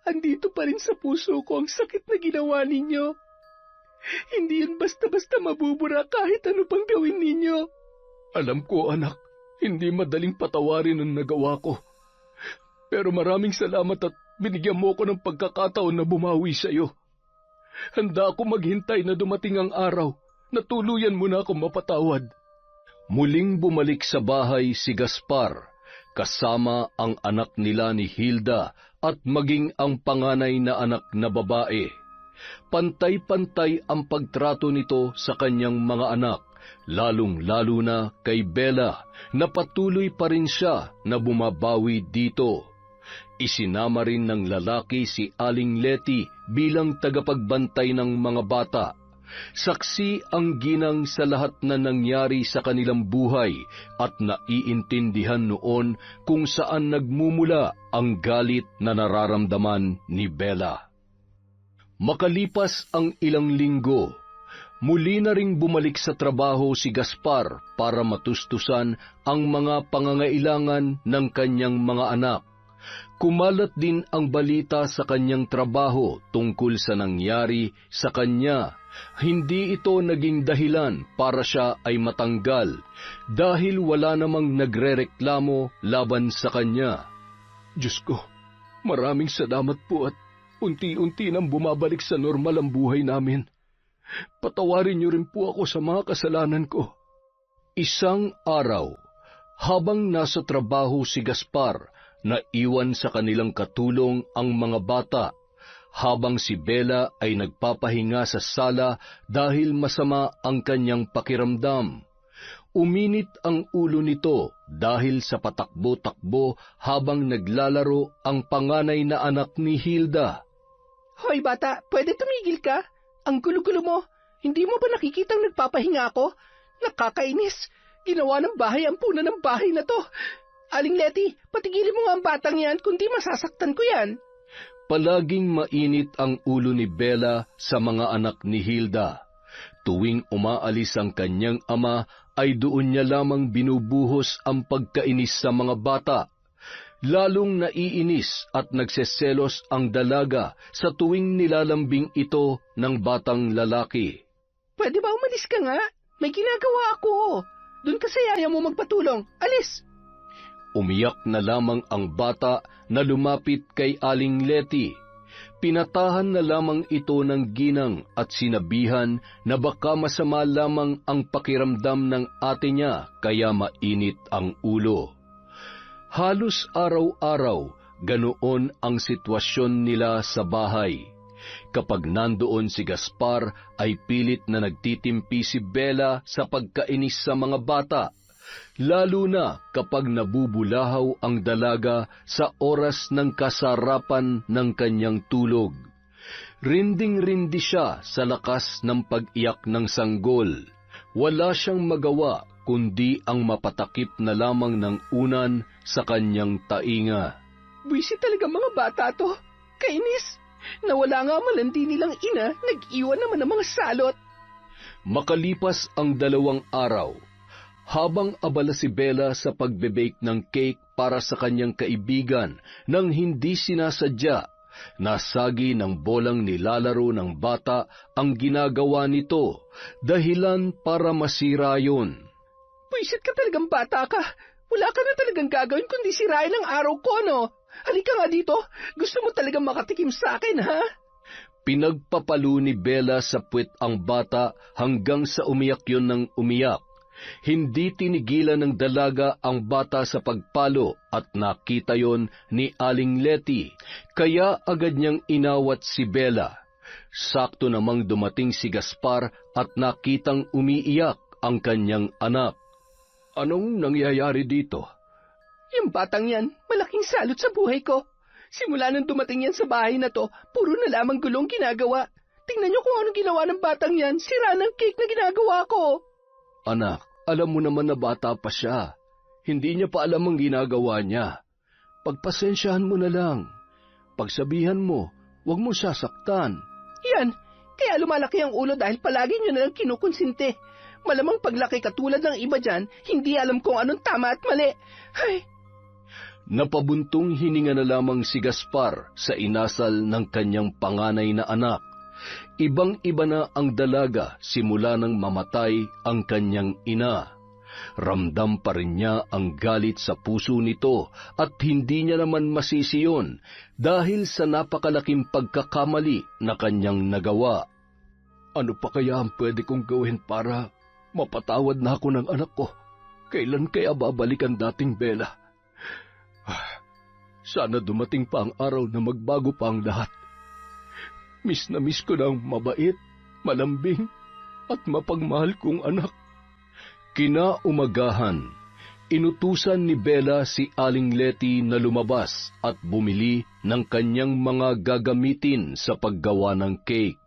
Andito pa rin sa puso ko ang sakit na ginawa ninyo. Hindi yun basta-basta mabubura kahit ano pang gawin ninyo. Alam ko, anak, hindi madaling patawarin ang nagawa ko. Pero maraming salamat at binigyan mo ko ng pagkakataon na bumawi sa iyo. Handa ako maghintay na dumating ang araw na tuluyan mo na akong mapatawad. Muling bumalik sa bahay si Gaspar, kasama ang anak nila ni Hilda at maging ang panganay na anak na babae. Pantay-pantay ang pagtrato nito sa kanyang mga anak, lalong-lalo na kay Bella, na patuloy pa rin siya na bumabawi dito. Isinama rin ng lalaki si Aling Letty bilang tagapagbantay ng mga bata. Saksi ang ginang sa lahat na nangyari sa kanilang buhay at naiintindihan noon kung saan nagmumula ang galit na nararamdaman ni Bella. Makalipas ang ilang linggo, muli na ring bumalik sa trabaho si Gaspar para matustusan ang mga pangangailangan ng kanyang mga anak. Kumalat din ang balita sa kanyang trabaho tungkol sa nangyari sa kanya. Hindi ito naging dahilan para siya ay matanggal dahil wala namang nagrereklamo laban sa kanya. Diyos ko, maraming salamat po at unti-unti nang bumabalik sa normal ang buhay namin. Patawarin niyo rin po ako sa mga kasalanan ko. Isang araw, habang nasa trabaho si Gaspar, naiwan sa kanilang katulong ang mga bata, habang si Bella ay nagpapahinga sa sala dahil masama ang kanyang pakiramdam. Uminit ang ulo nito dahil sa patakbo-takbo habang naglalaro ang panganay na anak ni Hilda. Hoy bata, pwede tumigil ka? Ang gulo-gulo mo. Hindi mo ba nakikitang nagpapahinga ako? Nakakainis. Ginawa ng bahay ang puno ng bahay na to. Aling Letty, patigilin mo nga ang batang yan, kundi masasaktan ko yan. Palaging mainit ang ulo ni Bella sa mga anak ni Hilda. Tuwing umaalis ang kanyang ama, ay doon niya lamang binubuhos ang pagkainis sa mga bata. Lalong naiinis at nagseselos ang dalaga sa tuwing nilalambing ito ng batang lalaki. Pwede ba umalis ka nga? May ginagawa ako. Doon ka sa yaya mo magpatulong. Alis! Umiyak na lamang ang bata na lumapit kay Aling Letty. Pinatahan na lamang ito ng ginang at sinabihan na baka masama lamang ang pakiramdam ng ate niya kaya mainit ang ulo. Halos araw-araw, ganoon ang sitwasyon nila sa bahay. Kapag nandoon si Gaspar, ay pilit na nagtitimpi si Bella sa pagkainis sa mga bata, lalo na kapag nabubulahaw ang dalaga sa oras ng kasarapan ng kanyang tulog. Rinding-rindi siya sa lakas ng pag-iyak ng sanggol. Wala siyang magawa kundi ang mapatakip na lamang ng unan sa kanyang tainga. Buwisit talaga mga bata to. Kainis. Nawala nga malandi nilang ina, nag-iwan naman ng mga salot. Makalipas ang 2 araw, habang abala si Bella sa pagbe-bake ng cake para sa kanyang kaibigan nang hindi sinasadya, nasagi ng bolang nilalaro ng bata ang ginagawa nito, dahilan para masira yun. Buwisit ka talagang bata ka. Wala ka na talagang gagawin kundi sirain ang araw ko, no? Halika nga dito. Gusto mo talagang makatikim sa akin, ha? Pinagpapalo ni Bella sa puwet ang bata hanggang sa umiyak yun ng umiyak. Hindi tinigilan ng dalaga ang bata sa pagpalo at nakita yon ni Aling Letty, kaya agad niyang inawat si Bella. Sakto namang dumating si Gaspar at nakitang umiiyak ang kanyang anak. Anong nangyayari dito? Yung batang yan, malaking salot sa buhay ko. Simula nang dumating yan sa bahay na to, puro na lamang gulong ginagawa. Tingnan niyo kung anong ginawa ng batang yan, sira ng cake na ginagawa ko. Anak, alam mo naman na bata pa siya. Hindi niya pa alam ang ginagawa niya. Pagpasensyahan mo na lang. Pagsabihan mo, huwag mo sasaktan. Yan, kaya lumalaki ang ulo dahil palagi niyo na lang kinukonsinte. Malamang paglaki katulad ng iba dyan, hindi alam kung anong tama at mali. Ay! Napabuntong hininga na lamang si Gaspar sa inasal ng kanyang panganay na anak. Ibang-iba na ang dalaga simula nang mamatay ang kanyang ina. Ramdam pa rin niya ang galit sa puso nito at hindi niya naman masisiyon dahil sa napakalaking pagkakamali na kanyang nagawa. Ano pa kaya ang pwede kong gawin para mapatawad na ako ng anak ko? Kailan kaya babalik ang dating Bella? Sana dumating pa ang araw na magbago pa ang lahat. Miss na miss ko ng mabait, malambing, at mapagmahal kong anak. Kinaumagahan, inutusan ni Bella si Aling Letty na lumabas at bumili ng kanyang mga gagamitin sa paggawa ng cake.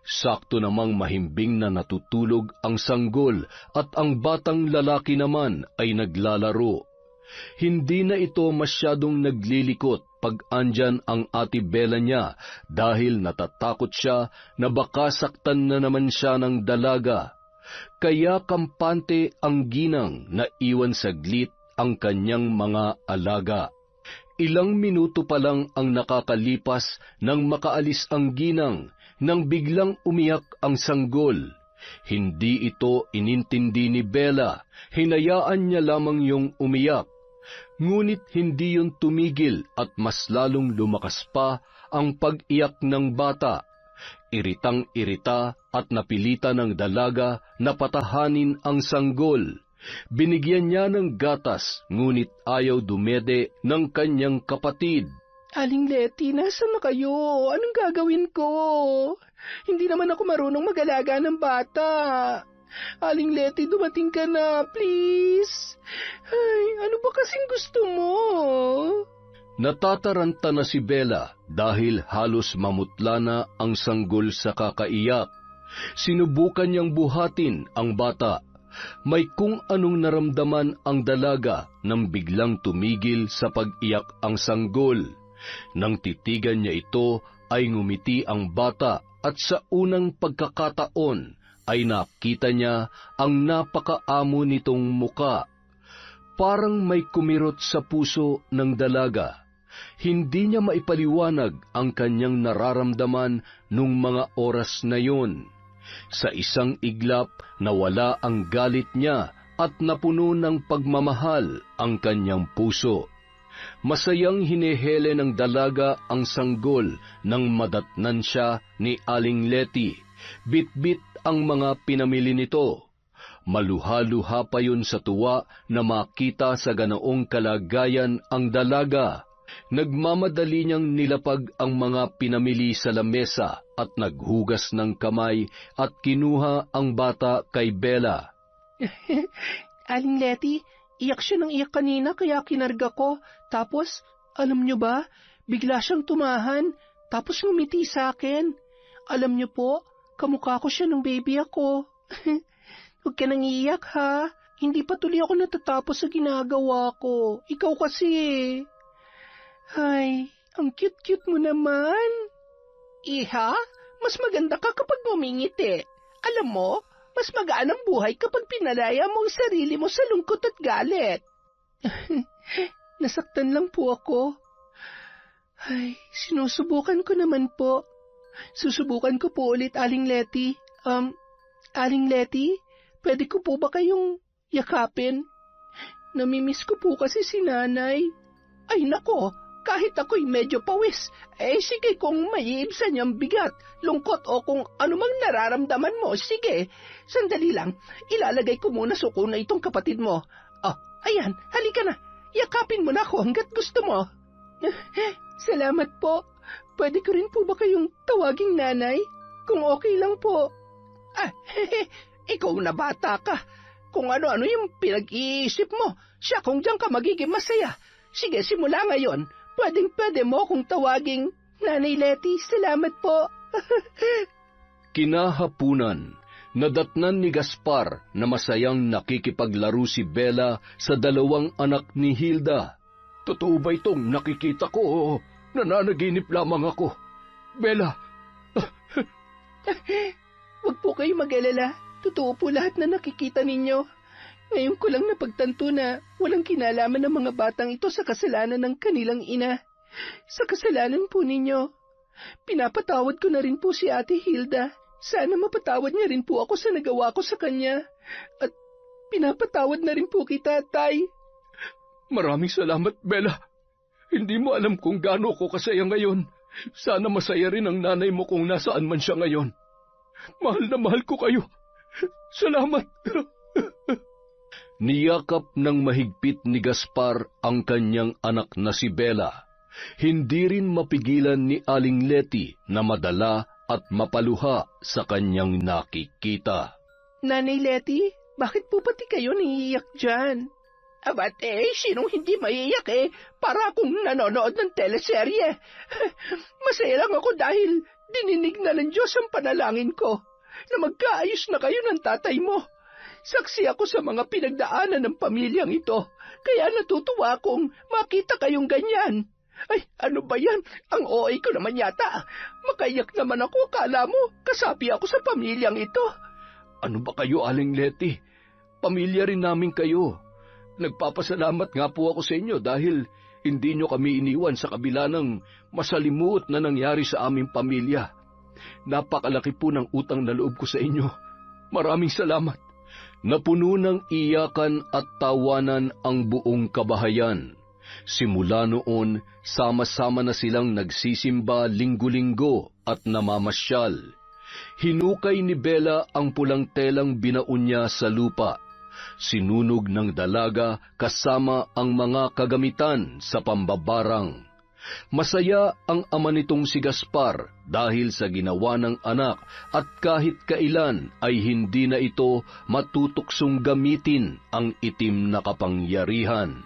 Sakto namang mahimbing na natutulog ang sanggol at ang batang lalaki naman ay naglalaro. Hindi na ito masyadong naglilikot pag andyan ang ate Bella niya dahil natatakot siya na baka saktan na naman siya ng dalaga. Kaya kampante ang ginang na iwan saglit ang kanyang mga alaga. Ilang minuto pa lang ang nakakalipas nang makaalis ang ginang nang biglang umiyak ang sanggol. Hindi ito inintindi ni Bella, hinayaan niya lamang yung umiyak. Ngunit hindi yun tumigil at mas lalong lumakas pa ang pag-iyak ng bata. Iritang-irita at napilitan ng dalaga na patahanin ang sanggol. Binigyan niya ng gatas, ngunit ayaw dumede ng kanyang kapatid. Aling Letty, nasaan na kayo? Anong gagawin ko? Hindi naman ako marunong mag-alaga ng bata. Aling Letty, dumating ka na, please. Ay, ano ba kasing gusto mo? Natataranta na si Bella dahil halos mamutla na ang sanggol sa kakaiyak. Sinubukan niyang buhatin ang bata, May kung anong naramdaman ang dalaga nang biglang tumigil sa pag-iyak ang sanggol. Nang titigan niya ito, ay ngumiti ang bata at sa unang pagkakataon ay nakita niya ang napakaamo nitong muka. Parang may kumirot sa puso ng dalaga. Hindi niya maipaliwanag ang kanyang nararamdaman nung mga oras na yun. Sa isang iglap, nawala ang galit niya at napuno ng pagmamahal ang kanyang puso. Masayang hinehele ng dalaga ang sanggol nang madatnan siya ni Aling Letty. Bit-bit ang mga pinamili nito. Maluha-luha pa yun sa tuwa na makita sa ganoong kalagayan ang dalaga. Nagmamadali niyang nilapag ang mga pinamili sa lamesa at naghugas ng kamay at kinuha ang bata kay Bella. Aling Letty, iyak siya ng iyak kanina kaya kinarga ko. Tapos, alam niyo ba, bigla siyang tumahan, tapos ngumiti sa akin. Alam niyo po, kamukha ko siya ng baby ako. Huwag ka nang iiyak ha, hindi pa tuloy ako natatapos sa ginagawa ko. Ikaw kasi Ay, ang cute-cute mo naman. Iha, mas maganda ka kapag ngumingiti. Alam mo, mas magaan ang buhay kapag pinalaya mo ang sarili mo sa lungkot at galit. Nasaktan lang po ako. Ay, sinusubukan ko naman po. Susubukan ko po ulit, Aling Letty. Aling Letty, pwede ko po ba kayong yakapin? Namimiss ko po kasi si nanay. Ay nako, kahit ako'y medyo pawis, sige kung maiibsan niyang bigat, lungkot o kung anumang nararamdaman mo, sige. Sandali lang, ilalagay ko muna suko na itong kapatid mo. Ayan, halika na, yakapin mo na ako hanggat gusto mo. Salamat po. Pwede ko rin po ba kayong tawaging nanay? Kung okay lang po. Ikaw na bata ka. Kung ano-ano yung pinag-iisip mo, siya kung diyan ka magiging masaya. Sige, simula ngayon, pwedeng-pwede mo kung tawaging Nanay Letty. Salamat po. Kinahapunan, nadatnan ni Gaspar na masayang nakikipaglaro si Bella sa dalawang anak ni Hilda. Totoo ba itong nakikita ko o nananaginip lamang ako? Bella! Huwag po kayo mag-alala. Totoo po lahat na nakikita ninyo. Ngayon ko lang napagtanto na walang kinalaman ng mga batang ito sa kasalanan ng kanilang ina. Sa kasalanan po ninyo. Pinapatawad ko na rin po si Ate Hilda. Sana mapatawad niya rin po ako sa nagawa ko sa kanya. At pinapatawad na rin po kita, Tay. Maraming salamat, Bella. Hindi mo alam kung gaano ko kasaya ngayon. Sana masaya rin ang nanay mo kung nasaan man siya ngayon. Mahal na mahal ko kayo. Salamat. Niyakap ng mahigpit ni Gaspar ang kanyang anak na si Bella. Hindi rin mapigilan ni Aling Letty na madala at mapaluha sa kanyang nakikita. Nanay Letty, bakit po pati kayo naiiyak dyan? Abate, sinong hindi maiiyak para akong nanonood ng teleserye. Masaya lang ako dahil dininig na ng Diyos ang panalangin ko na magkaayos na kayo ng tatay mo. Saksi ako sa mga pinagdaanan ng pamilyang ito, kaya natutuwa akong makita kayong ganyan. Ay, ano ba yan? Ang OA ko naman yata. Makaiyak naman ako, kala mo, kasapi ako sa pamilyang ito. Ano ba kayo, Aling Letty? Pamilya rin namin kayo. Nagpapasalamat nga po ako sa inyo dahil hindi nyo kami iniwan sa kabila ng masalimuot na nangyari sa aming pamilya. Napakalaki po ng utang na loob ko sa inyo. Maraming salamat. Napuno ng iyakan at tawanan ang buong kabahayan. Simula noon, sama-sama na silang nagsisimba linggo-linggo at namamasyal. Hinukay ni Bella ang pulang telang binaon niya sa lupa. Sinunog ng dalaga kasama ang mga kagamitan sa pambabarang. Masaya ang ama nitong si Gaspar dahil sa ginawa ng anak at kahit kailan ay hindi na ito matutuksong gamitin ang itim na kapangyarihan.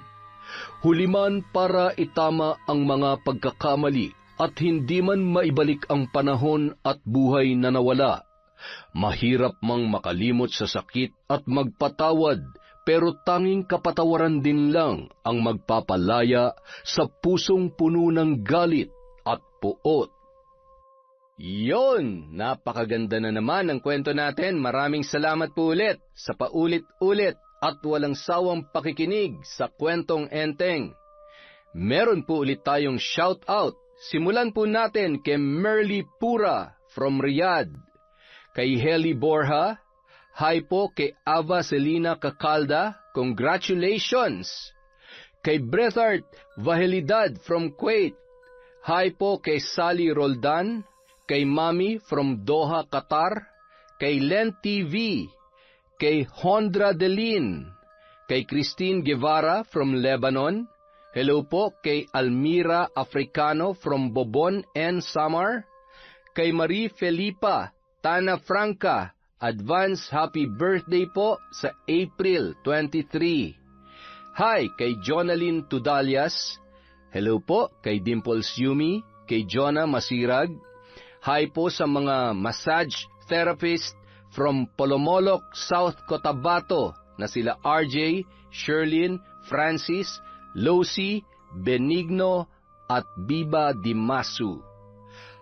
Huliman para itama ang mga pagkakamali at hindi man maibalik ang panahon at buhay na nawala, Mahirap mang makalimot sa sakit at magpatawad, pero tanging kapatawaran din lang ang magpapalaya sa pusong puno ng galit at puot. Yon! Napakaganda na naman ang kwento natin. Maraming salamat po ulit sa paulit-ulit at walang sawang pakikinig sa Kwentong Enteng. Meron po ulit tayong shout-out. Simulan po natin kay Merly Pura from Riyadh, kay Heli Borja, hi po kay Ava Selina Cacalda, congratulations! Kay Brethart Vahelidad from Kuwait, hi po kay Sally Roldan, kay Mami from Doha, Qatar, kay Len TV, kay Hondra Delin, kay Christine Guevara from Lebanon, hello po kay Almira Africano from Bobon and Samar, kay Marie Felipa Tana Franca, advance happy birthday po sa April 23. Hi kay Jonalyn Tudalias, hello po kay Dimples Yumi, kay Jonah Masirag, hi po sa mga massage therapist from Polomolok, South Cotabato na sila RJ, Sherlyn, Francis, Losi, Benigno at Biba Dimasu.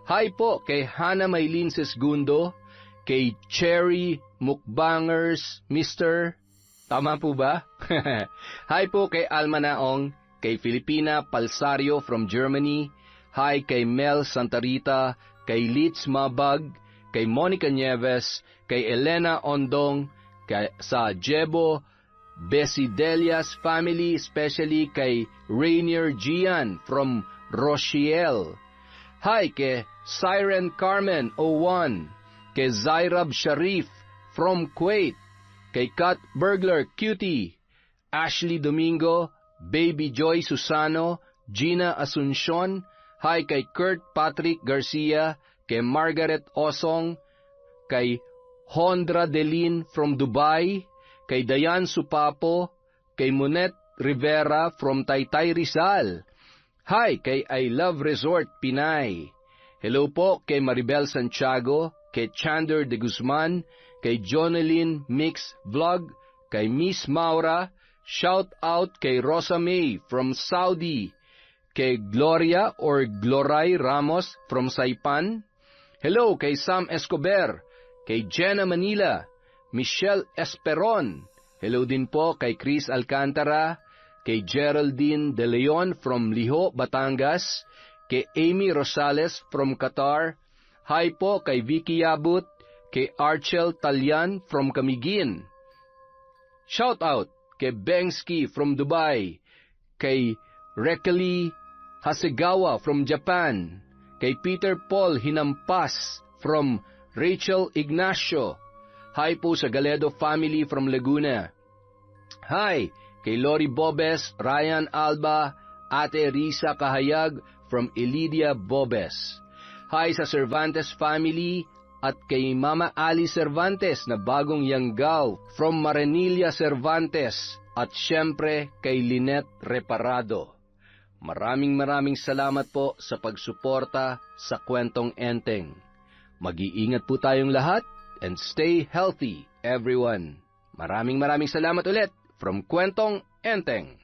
Hi po kay Hana Maylin Sesgundo, kay Cherry Mukbangers Mr. Tama po ba? Hi po kay Alma Naong, kay Filipina Palsario from Germany, hi kay Mel Santarita, kay Litz Mabag, kay Monica Nieves, kay Elena Ondong, kay sa Jebo Besidelias family, especially kay Rainier Gian from Rochiel. Hi kay Siren Carmen 01, kay Zairab Sharif from Kuwait, kay Kat Burglar Cutie, Ashley Domingo, Baby Joy Susano, Gina Asuncion, hi kay Kurt Patrick Garcia, kay Margaret Osong, kay Hondra Delin from Dubai, kay Dayan Supapo, kay Monet Rivera from Taytay Rizal, hi kay I Love Resort Pinay, hello po kay Maribel Santiago, kay Chander de Guzman, kay Jonalyn Mix Vlog, kay Miss Maura, shout out kay Rosa May from Saudi, kay Gloria or Gloray Ramos from Saipan, hello kay Sam Escobar, kay Jenna Manila, Michelle Esperon, hello din po kay Chris Alcantara, kay Geraldine De Leon from Liho, Batangas, kay Amy Rosales from Qatar, hi po kay Vicky Yabut, kay Archel Talyan from Camiguin. Shout out kay Bengski from Dubai, kay Rekeli Hasegawa from Japan, kay Peter Paul Hinampas from Rachel Ignacio, hi po sa Galedo family from Laguna. Hi kay Lori Bobes, Ryan Alba, Ate Risa Kahayag from Elidia Bobes. Hi sa Cervantes family at kay Mama Ali Cervantes na bagong yanggaw from Maranilla Cervantes at syempre kay Lynette Reparado. Maraming salamat po sa pagsuporta sa Kwentong Enteng. Mag-iingat po tayong lahat and stay healthy everyone. Maraming salamat ulit from Kwentong Enteng.